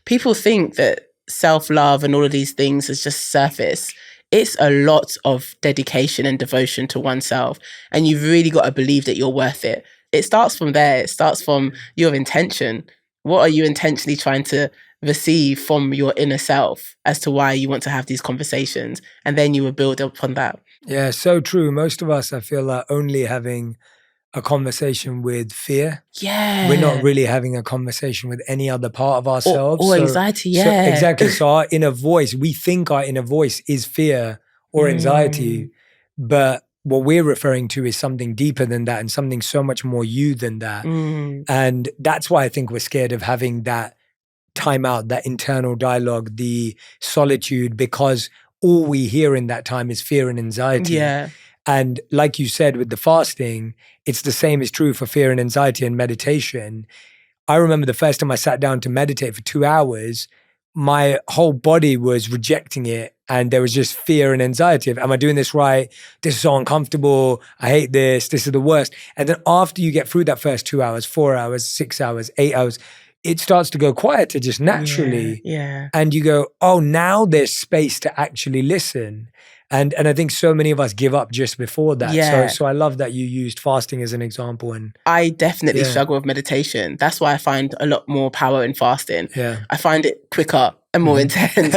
People think that self-love and all of these things is just surface. It's a lot of dedication and devotion to oneself. And you've really got to believe that you're worth it. It starts from there. It starts from your intention. What are you intentionally trying to receive from your inner self as to why you want to have these conversations? And then you will build upon that. Yeah, so true. Most of us, I feel, are only having a conversation with fear. Yeah. We're not really having a conversation with any other part of ourselves. Or anxiety, yeah. Exactly. So our inner voice, we think our inner voice is fear or anxiety, but what we're referring to is something deeper than that and something so much more you than that. And that's why I think we're scared of having that time out, that internal dialogue, the solitude, because all we hear in that time is fear and anxiety. Yeah. And like you said, with the fasting, it's the same is true for fear and anxiety and meditation. I remember the first time I sat down to meditate for 2 hours, my whole body was rejecting it. And there was just fear and anxiety of, am I doing this right? This is so uncomfortable. I hate this. This is the worst. And then after you get through that first 2 hours, 4 hours, 6 hours, 8 hours, it starts to go quieter just naturally. Yeah. And you go, oh, now there's space to actually listen. And I think so many of us give up just before that. Yeah. So I love that you used fasting as an example. And I definitely struggle with meditation. That's why I find a lot more power in fasting. Yeah. I find it quicker and more intense.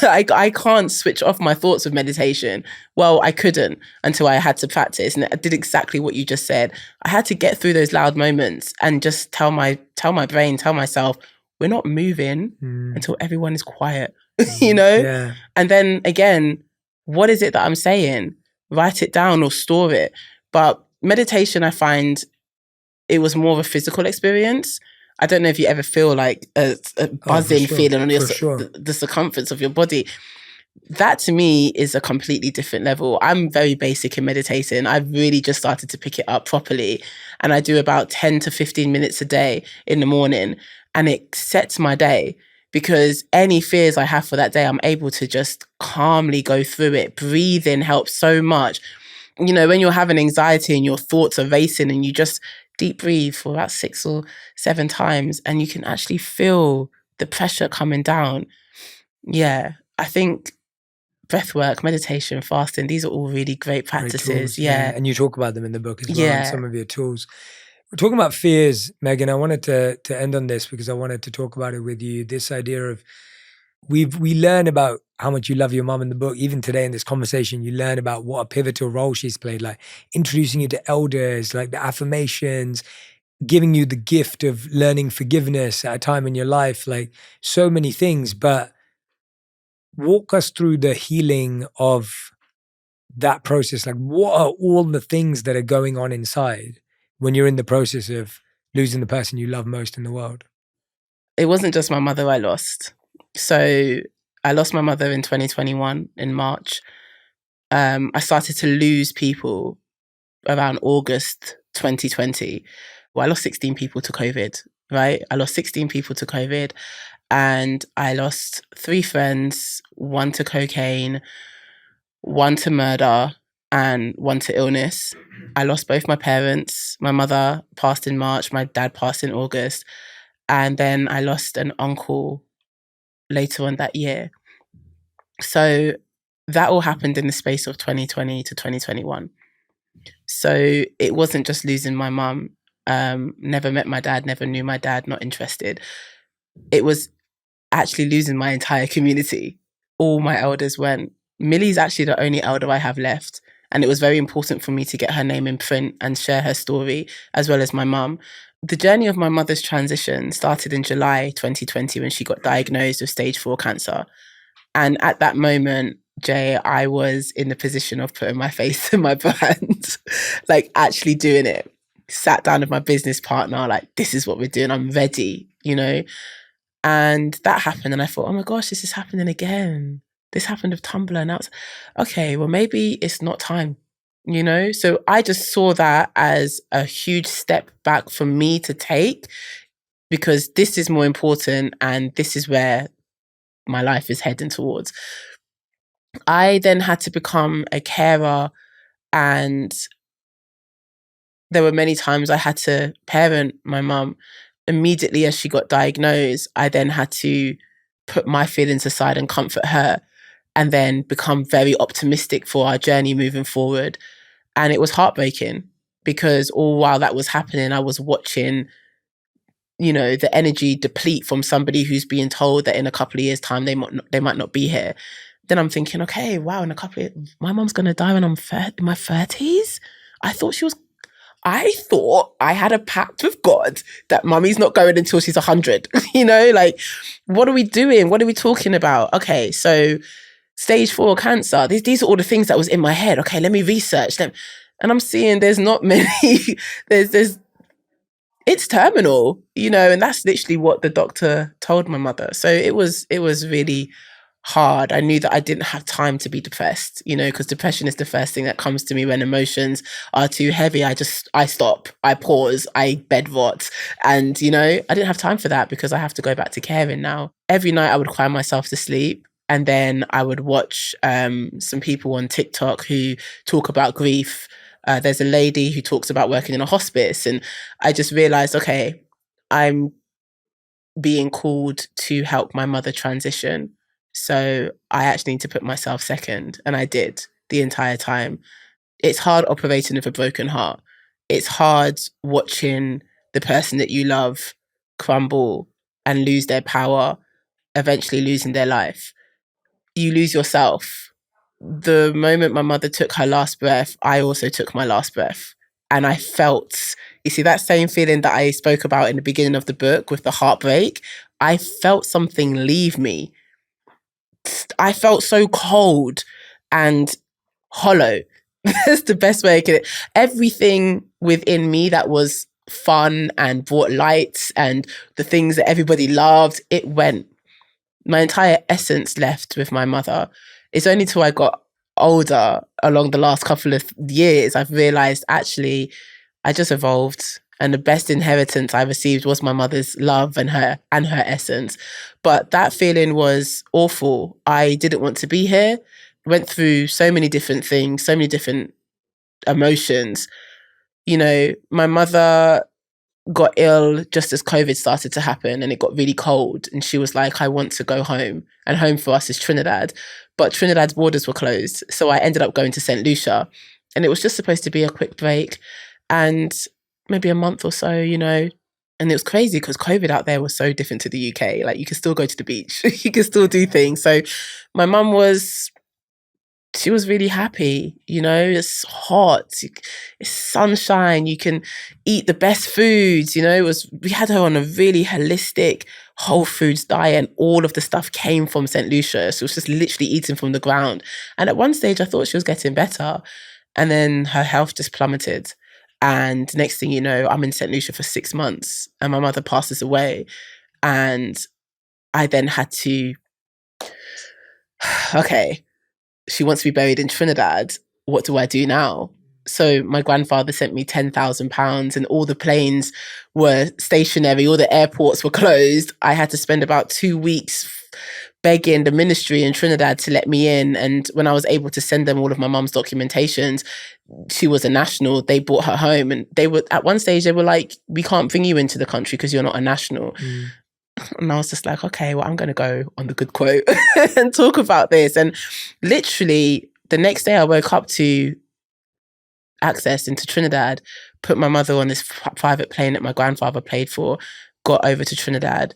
I can't switch off my thoughts with meditation. Well, I couldn't until I had to practice. And I did exactly what you just said. I had to get through those loud moments and just tell my brain, tell myself, we're not moving until everyone is quiet, you know? Yeah. And then again, what is it that I'm saying? Write it down or store it. But meditation, I find it was more of a physical experience. I don't know if you ever feel like a buzzing feeling on the circumference of your body. That to me is a completely different level. I'm very basic in meditating. I've really just started to pick it up properly. And I do about 10 to 15 minutes a day in the morning. And it sets my day. Because any fears I have for that day, I'm able to just calmly go through it. Breathing helps so much. You know, when you're having anxiety and your thoughts are racing and you just deep breathe for about 6 or 7 times and you can actually feel the pressure coming down. Yeah, I think breath work, meditation, fasting, these are all really great practices. Tools, yeah. And you talk about them in the book as well, Yeah. and some of your tools. We're talking about fears, Meggan. I wanted to end on this because I wanted to talk about it with you. This idea of we learn about how much you love your mom in the book. Even today in this conversation, you learn about what a pivotal role she's played, like introducing you to elders, like the affirmations, giving you the gift of learning forgiveness at a time in your life, like so many things. But walk us through the healing of that process. Like, what are all the things that are going on inside when you're in the process of losing the person you love most in the world? It wasn't just my mother I lost. So I lost my mother in 2021 in March. I started to lose people around August 2020. Well, I lost 16 people to COVID. right? I lost 16 people to COVID, and I lost 3 friends, 1 to cocaine, 1 to murder, and 1 to illness. I lost both my parents. My mother passed in March, my dad passed in August. And then I lost an uncle later on that year. So that all happened in the space of 2020 to 2021. So it wasn't just losing my mum. Never met my dad, never knew my dad, not interested. It was actually losing my entire community. All my elders went. Millie's actually the only elder I have left. And it was very important for me to get her name in print and share her story, as well as my mum. The journey of my mother's transition started in July 2020 when she got diagnosed with stage 4 cancer. And at that moment, Jay, I was in the position of putting my face in my brand, like actually doing it. Sat down with my business partner, like, this is what we're doing. I'm ready, you know? And that happened. And I thought, oh my gosh, this is happening again. This happened with Tumblr. And that's okay, well, maybe it's not time, you know? So I just saw that as a huge step back for me to take, because this is more important and this is where my life is heading towards. I then had to become a carer, and there were many times I had to parent my mum. Immediately as she got diagnosed, I then had to put my feelings aside and comfort her, and then become very optimistic for our journey moving forward. And it was heartbreaking, because all while that was happening, I was watching, you know, the energy deplete from somebody who's being told that in a couple of years' time they might not be here. Then I'm thinking, okay, wow, in a couple of years, my mum's gonna die when I'm in my 30s. I thought I had a pact with God that mummy's not going until she's 100. You know, like, what are we doing? What are we talking about? Okay, so stage 4 cancer. These are all the things that was in my head. Okay, let me research them. And I'm seeing there's not many, there's it's terminal, you know, and that's literally what the doctor told my mother. So it was really hard. I knew that I didn't have time to be depressed, you know, because depression is the first thing that comes to me when emotions are too heavy. I stop, I pause, I bed rot. And, you know, I didn't have time for that because I have to go back to caring now. Every night I would cry myself to sleep. And then I would watch some people on TikTok who talk about grief. There's a lady who talks about working in a hospice. And I just realized, okay, I'm being called to help my mother transition. So I actually need to put myself second. And I did the entire time. It's hard operating with a broken heart. It's hard watching the person that you love crumble and lose their power, eventually losing their life. You lose yourself. The moment my mother took her last breath, I also took my last breath. And I felt, you see, that same feeling that I spoke about in the beginning of the book with the heartbreak, I felt something leave me. I felt so cold and hollow. That's the best way I can. Everything within me that was fun and brought lights and the things that everybody loved, it went. My entire essence left with my mother. It's only till I got older, along the last couple of years, I've realized actually I just evolved, and the best inheritance I received was my mother's love and her essence. But that feeling was awful. I didn't want to be here. Went through so many different things, so many different emotions. You know, my mother got ill just as COVID started to happen, and it got really cold. And she was like, I want to go home. And home for us is Trinidad. But Trinidad's borders were closed. So I ended up going to St. Lucia. And it was just supposed to be a quick break and maybe a month or so, you know. And it was crazy because COVID out there was so different to the UK. Like, you could still go to the beach. You could still do things. So my mum she was really happy, you know, it's hot, it's sunshine, you can eat the best foods, you know, we had her on a really holistic whole foods diet, and all of the stuff came from St. Lucia. So it was just literally eating from the ground. And at one stage I thought she was getting better, and then her health just plummeted. And next thing you know, I'm in St. Lucia for 6 months and my mother passes away. And I then had to, okay, she wants to be buried in Trinidad. What do I do now? So my grandfather sent me £10,000 and all the planes were stationary, all the airports were closed. I had to spend about 2 weeks begging the ministry in Trinidad to let me in. And when I was able to send them all of my mum's documentations, she was a national. They brought her home, and they were at one stage, they were like, we can't bring you into the country because you're not a national. And I was just like, okay, well, I'm going to go on the good quote and talk about this. And literally the next day I woke up to access into Trinidad, put my mother on this private plane that my grandfather paid for, got over to Trinidad,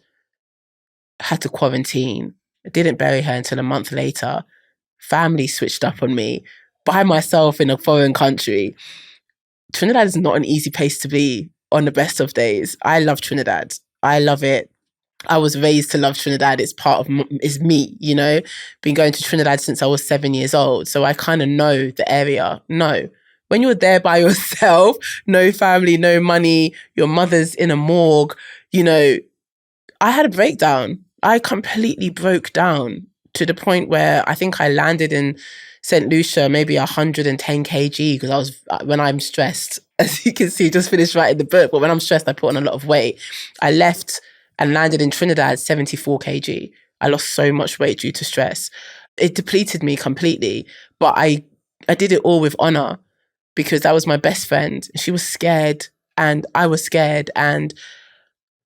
had to quarantine. I didn't bury her until a month later. Family switched up on me by myself in a foreign country. Trinidad is not an easy place to be on the best of days. I love Trinidad. I love it. I was raised to love Trinidad. It's part of is me, you know. Been going to Trinidad since I was 7 years old. So I kind of know the area. No. When you're there by yourself, no family, no money, your mother's in a morgue, you know, I had a breakdown. I completely broke down to the point where I think I landed in St. Lucia, maybe 110 kg, because when I'm stressed, as you can see, just finished writing the book, but when I'm stressed, I put on a lot of weight. I left and landed in Trinidad 74 kg. I lost so much weight due to stress. It depleted me completely, but I did it all with honor because that was my best friend. She was scared and I was scared, and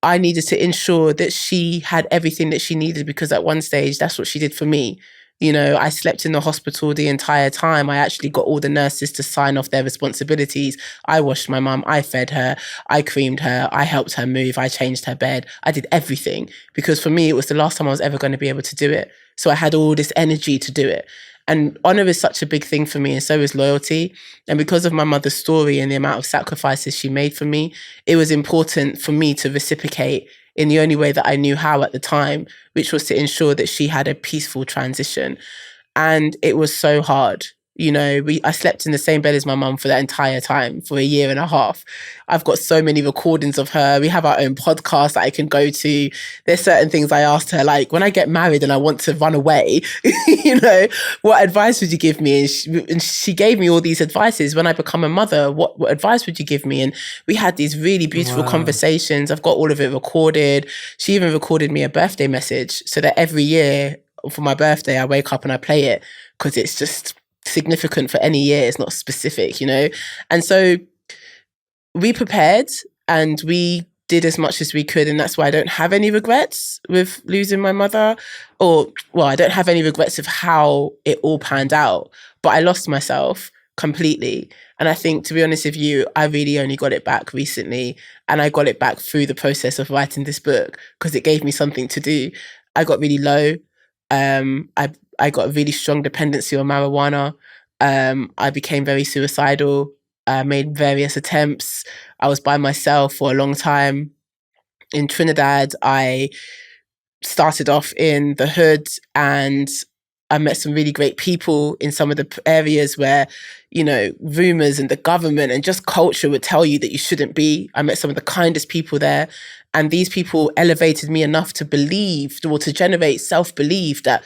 I needed to ensure that she had everything that she needed, because at one stage, that's what she did for me. You know, I slept in the hospital the entire time. I actually got all the nurses to sign off their responsibilities. I washed my mum, I fed her, I creamed her, I helped her move, I changed her bed. I did everything because for me, it was the last time I was ever going to be able to do it. So I had all this energy to do it. And honor is such a big thing for me, and so is loyalty. And because of my mother's story and the amount of sacrifices she made for me, it was important for me to reciprocate in the only way that I knew how at the time, which was to ensure that she had a peaceful transition. And it was so hard. You know, I slept in the same bed as my mum for that entire time, for 1.5 years. I've got so many recordings of her. We have our own podcast that I can go to. There's certain things I asked her, like when I get married and I want to run away, you know, what advice would you give me? And she gave me all these advices. When I become a mother, what advice would you give me? And we had these really beautiful conversations. I've got all of it recorded. She even recorded me a birthday message so that every year for my birthday, I wake up and I play it because it's just significant for any year. It's not specific, you know? And so we prepared and we did as much as we could. And that's why I don't have any regrets with losing my mother, I don't have any regrets of how it all panned out, but I lost myself completely. And I think, to be honest with you, I really only got it back recently. And I got it back through the process of writing this book because it gave me something to do. I got really low. I got a really strong dependency on marijuana. I became very suicidal. I made various attempts. I was by myself for a long time. In Trinidad, I started off in the hood and I met some really great people in some of the areas where, you know, rumors and the government and just culture would tell you that you shouldn't be. I met some of the kindest people there. And these people elevated me enough to believe, or to generate self-belief that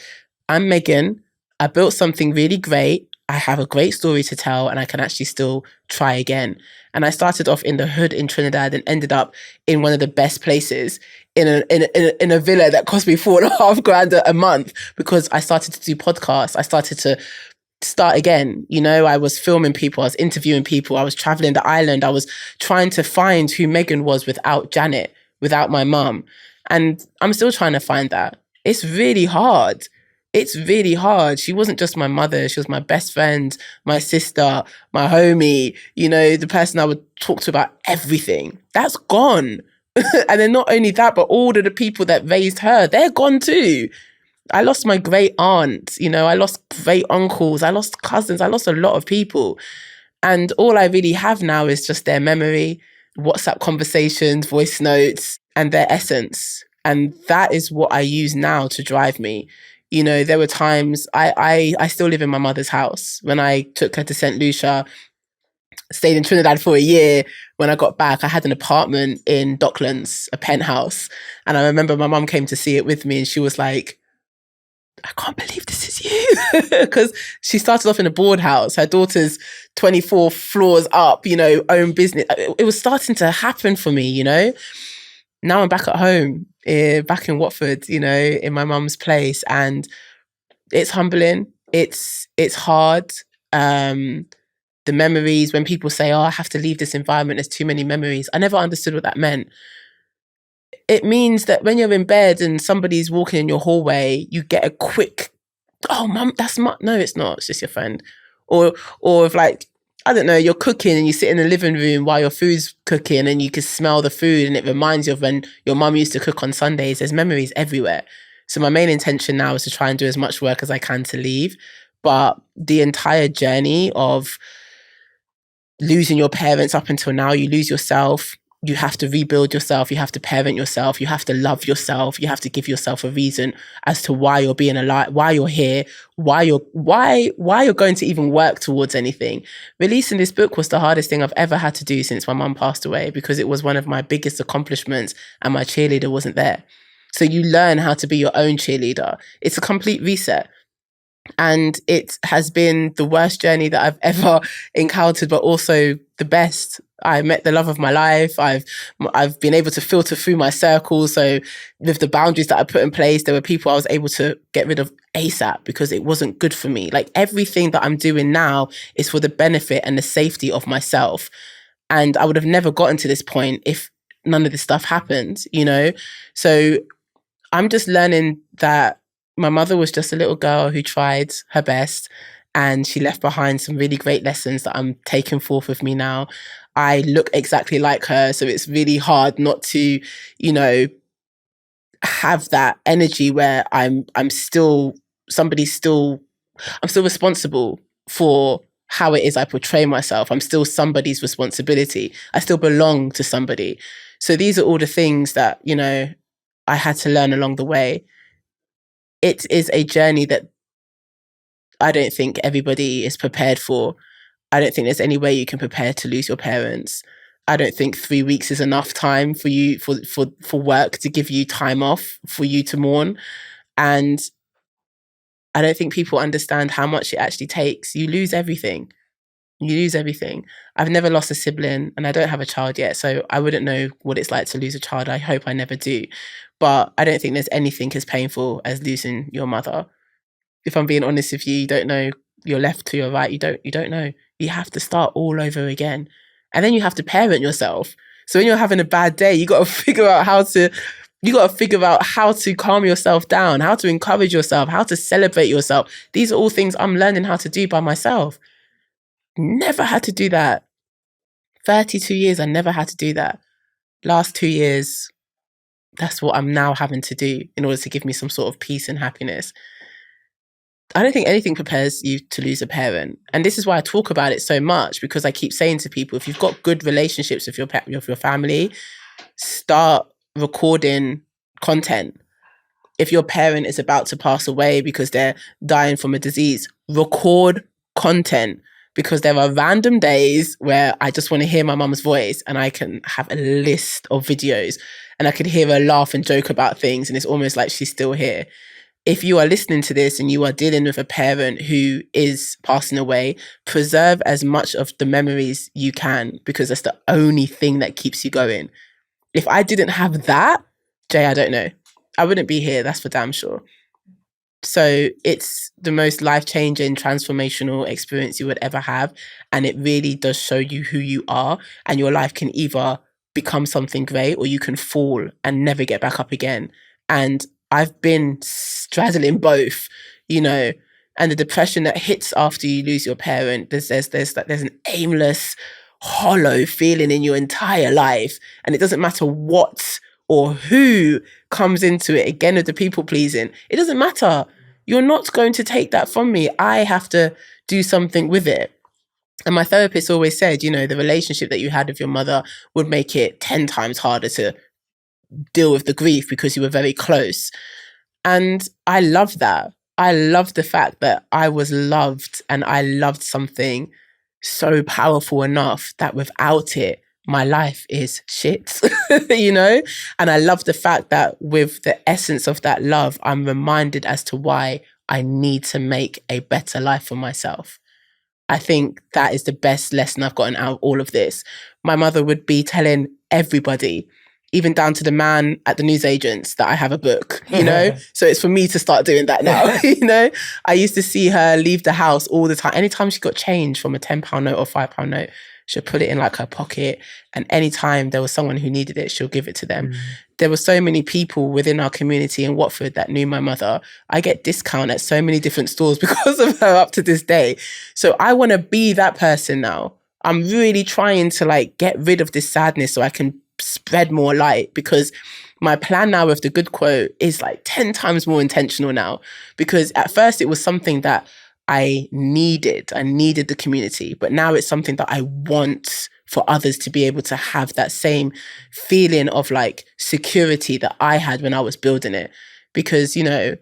I'm Meggan. I built something really great. I have a great story to tell and I can actually still try again. And I started off in the hood in Trinidad and ended up in one of the best places in a villa that cost me $4,500 a month because I started to do podcasts. I started to start again. You know, I was filming people, I was interviewing people, I was traveling the island. I was trying to find who Meggan was without Janet, without my mum. And I'm still trying to find that. It's really hard. It's really hard. She wasn't just my mother. She was my best friend, my sister, my homie, you know, the person I would talk to about everything. That's gone. And then not only that, but all of the people that raised her, they're gone too. I lost my great aunt, you know, I lost great uncles, I lost cousins, I lost a lot of people. And all I really have now is just their memory, WhatsApp conversations, voice notes, and their essence. And that is what I use now to drive me. You know, there were times I still live in my mother's house. When I took her to St. Lucia, stayed in Trinidad for 1 year. When I got back, I had an apartment in Docklands, a penthouse. And I remember my mum came to see it with me and she was like, I can't believe this is you. Because she started off in a board house. Her daughter's 24 floors up, own business. It was starting to happen for me, Now I'm back at home, back in Watford, in my mum's place. And it's humbling. It's hard. The memories, when people say, oh, I have to leave this environment, there's too many memories. I never understood what that meant. It means that when you're in bed and somebody's walking in your hallway, you get a quick, oh, mum, that's no, it's not. It's just your friend. Or if I don't know, you're cooking and you sit in the living room while your food's cooking and you can smell the food and it reminds you of when your mum used to cook on Sundays. There's memories everywhere. So my main intention now is to try and do as much work as I can to leave. But the entire journey of losing your parents up until now, you lose yourself. You have to rebuild yourself. You have to parent yourself. You have to love yourself. You have to give yourself a reason as to why you're being alive, why you're here, why you're going to even work towards anything. Releasing this book was the hardest thing I've ever had to do since my mum passed away, because it was one of my biggest accomplishments and my cheerleader wasn't there. So you learn how to be your own cheerleader. It's a complete reset. And it has been the worst journey that I've ever encountered, but also the best. I met the love of my life. I've been able to filter through my circles. So with the boundaries that I put in place, there were people I was able to get rid of ASAP because it wasn't good for me. Like, everything that I'm doing now is for the benefit and the safety of myself. And I would have never gotten to this point if none of this stuff happened, So I'm just learning that my mother was just a little girl who tried her best, and she left behind some really great lessons that I'm taking forth with me now. I look exactly like her, so it's really hard not to, have that energy where I'm still responsible for how it is I portray myself. I'm still somebody's responsibility. I still belong to somebody. So these are all the things that, I had to learn along the way. It is a journey that I don't think everybody is prepared for. I don't think there's any way you can prepare to lose your parents. I don't think 3 weeks is enough time for you, for work to give you time off, for you to mourn. And I don't think people understand how much it actually takes. You lose everything. I've never lost a sibling, and I don't have a child yet, so I wouldn't know what it's like to lose a child. I hope I never do. But I don't think there's anything as painful as losing your mother. If I'm being honest with you, you don't know your left to your right. You don't know. You have to start all over again. And then you have to parent yourself. So when you're having a bad day, you got to figure out how to calm yourself down, how to encourage yourself, how to celebrate yourself. These are all things I'm learning how to do by myself. Never had to do that. 32 years, I never had to do that. Last 2 years, that's what I'm now having to do in order to give me some sort of peace and happiness. I don't think anything prepares you to lose a parent. And this is why I talk about it so much, because I keep saying to people, if you've got good relationships with your family, start recording content. If your parent is about to pass away because they're dying from a disease, record content. Because there are random days where I just want to hear my mum's voice and I can have a list of videos and I can hear her laugh and joke about things, and it's almost like she's still here. If you are listening to this and you are dealing with a parent who is passing away, preserve as much of the memories you can, because that's the only thing that keeps you going. If I didn't have that, Jay, I don't know. I wouldn't be here, that's for damn sure. So it's the most life-changing, transformational experience you would ever have. And it really does show you who you are. And your life can either become something great or you can fall and never get back up again. And I've been straddling both, and the depression that hits after you lose your parent, there's an aimless, hollow feeling in your entire life. And it doesn't matter what or who comes into it. Again, with the people pleasing, it doesn't matter. You're not going to take that from me. I have to do something with it. And my therapist always said, the relationship that you had with your mother would make it 10 times harder to deal with the grief because you were very close. And I love that. I love the fact that I was loved, and I loved something so powerful enough that without it, my life is shit, you know? And I love the fact that with the essence of that love, I'm reminded as to why I need to make a better life for myself. I think that is the best lesson I've gotten out of all of this. My mother would be telling everybody, even down to the man at the newsagents, that I have a book, you know? So it's for me to start doing that now, you know? I used to see her leave the house all the time. Anytime she got change from a £10 note or £5 note, she'll put it in like her pocket. And anytime there was someone who needed it, she'll give it to them. There were so many people within our community in Watford that knew my mother. I get discount at so many different stores because of her up to this day. So I want to be that person now. I'm really trying to like get rid of this sadness so I can spread more light, because my plan now with the good quote is like 10 times more intentional now, because at first it was something that I needed the community, but now it's something that I want for others to be able to have that same feeling of like security that I had when I was building it. Because, you know,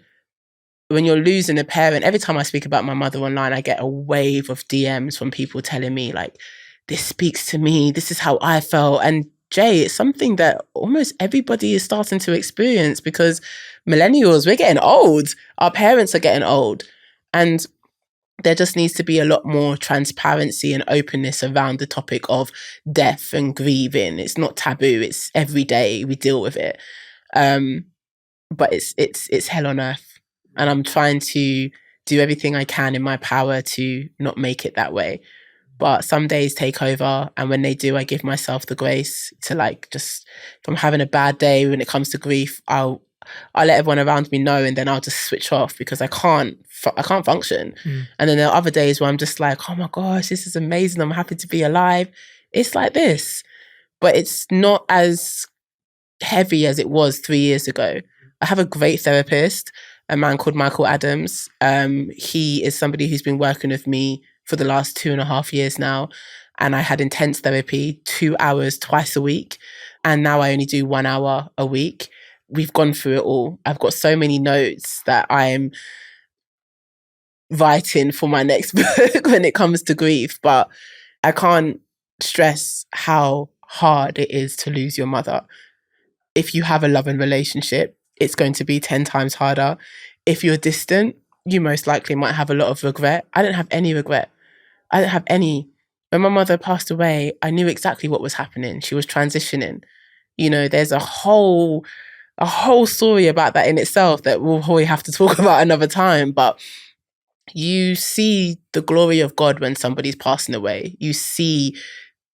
when you're losing a parent, every time I speak about my mother online, I get a wave of DMs from people telling me like, this speaks to me, this is how I felt. And Jay, it's something that almost everybody is starting to experience, because millennials, we're getting old. Our parents are getting old. And there just needs to be a lot more transparency and openness around the topic of death and grieving. It's not taboo. It's every day we deal with it. But it's hell on earth. And I'm trying to do everything I can in my power to not make it that way. But some days take over. And when they do, I give myself the grace to like, just if I'm having a bad day when it comes to grief, I'll let everyone around me know, and then I'll just switch off because I can't function. And then there are other days where I'm just like, oh my gosh, this is amazing. I'm happy to be alive. It's like this, but it's not as heavy as it was 3 years ago. I have a great therapist, a man called Michael Adams. He is somebody who's been working with me for the last 2.5 years now. And I had intense therapy, 2 hours twice a week. And now I only do 1 hour a week. We've gone through it all. I've got so many notes that I'm writing for my next book when it comes to grief, but I can't stress how hard it is to lose your mother. If you have a loving relationship, it's going to be 10 times harder. If you're distant, you most likely might have a lot of regret. I didn't have any regret. I didn't have any. When my mother passed away, I knew exactly what was happening. She was transitioning. You know, there's a whole story about that in itself that we'll probably have to talk about another time. But you see the glory of God when somebody's passing away. You see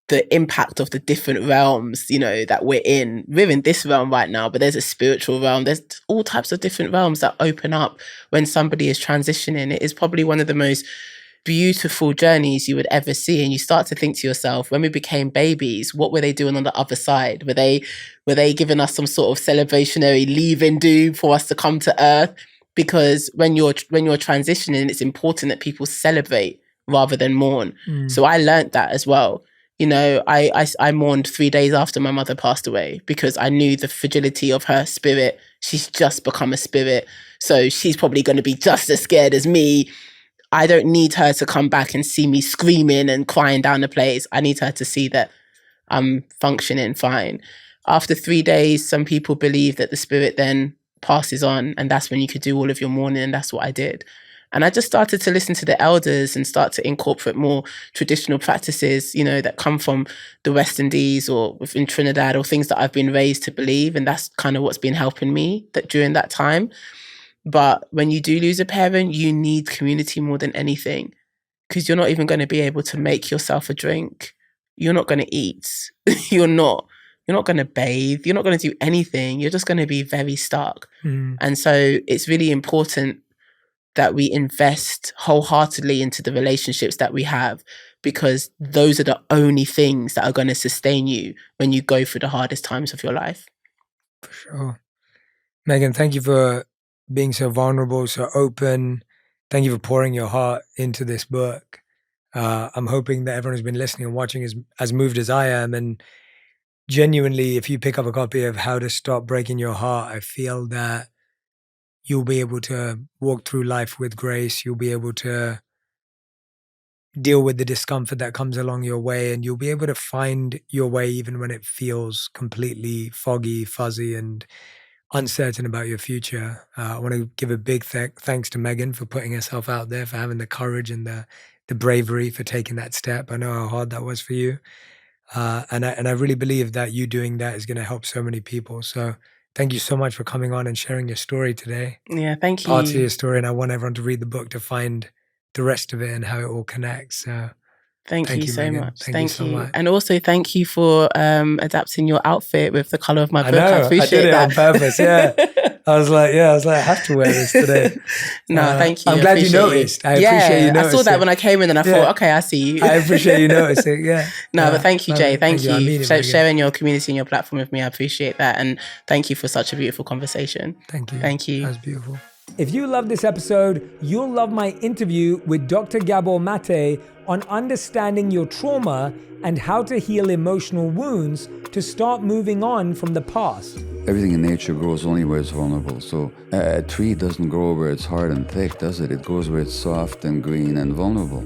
the impact of the different realms, you know, that we're in. We're in this realm right now, but there's a spiritual realm. There's all types of different realms that open up when somebody is transitioning. It is probably one of the most beautiful journeys you would ever see. And you start to think to yourself, when we became babies, what were they doing on the other side? Were they giving us some sort of celebrationary leave-in do for us to come to earth? Because when you're transitioning, it's important that people celebrate rather than mourn. So I learned that as well. You know, I mourned 3 days after my mother passed away because I knew the fragility of her spirit. She's just become a spirit. So she's probably going to be just as scared as me. I don't need her to come back and see me screaming and crying down the place. I need her to see that I'm functioning fine. After 3 days, some people believe that the spirit then passes on, and that's when you could do all of your mourning, and that's what I did. And I just started to listen to the elders and start to incorporate more traditional practices, you know, that come from the West Indies or within Trinidad, or things that I've been raised to believe. And that's kind of what's been helping me during that time. But when you do lose a parent, you need community more than anything, because you're not even going to be able to make yourself a drink. You're not going to eat. You're not going to bathe. You're not going to do anything. You're just going to be very stark. And so it's really important that we invest wholeheartedly into the relationships that we have, because those are the only things that are going to sustain you when you go through the hardest times of your life. For sure. Meggan, thank you for being so vulnerable, so open. Thank you for pouring your heart into this book. I'm hoping that everyone who's been listening and watching is as moved as I am. And genuinely, if you pick up a copy of How to Stop Breaking Your Heart, I feel that you'll be able to walk through life with grace. You'll be able to deal with the discomfort that comes along your way, and you'll be able to find your way even when it feels completely foggy, fuzzy, and uncertain about your future. I want to give a big thanks to Meggan for putting herself out there, for having the courage and the bravery for taking that step. I know how hard that was for you. And I really believe that you doing that is going to help so many people. So thank you so much for coming on and sharing your story today. Yeah, thank you. Parts of your story, and I want everyone to read the book to find the rest of it and how it all connects. So Thank you so Meggan. much. Thank you so much. And also thank you for adapting your outfit with the color of my book. I appreciate did it that. on purpose. Yeah. I was like, I have to wear this today. Thank you. I'm glad you noticed. I appreciate you noticing. I saw that when I came in and I thought, okay, I see you. I appreciate you noticing. Yeah. But thank you, Jay. Thank you for Meggan. sharing your community and your platform with me. I appreciate that. And thank you for such a beautiful conversation. Thank you. Thank you. That was beautiful. If you love this episode, you'll love my interview with Dr. Gabor Mate on understanding your trauma and how to heal emotional wounds to start moving on from the past. Everything in nature grows only where it's vulnerable. So a tree doesn't grow where it's hard and thick, does it? It grows where it's soft and green and vulnerable.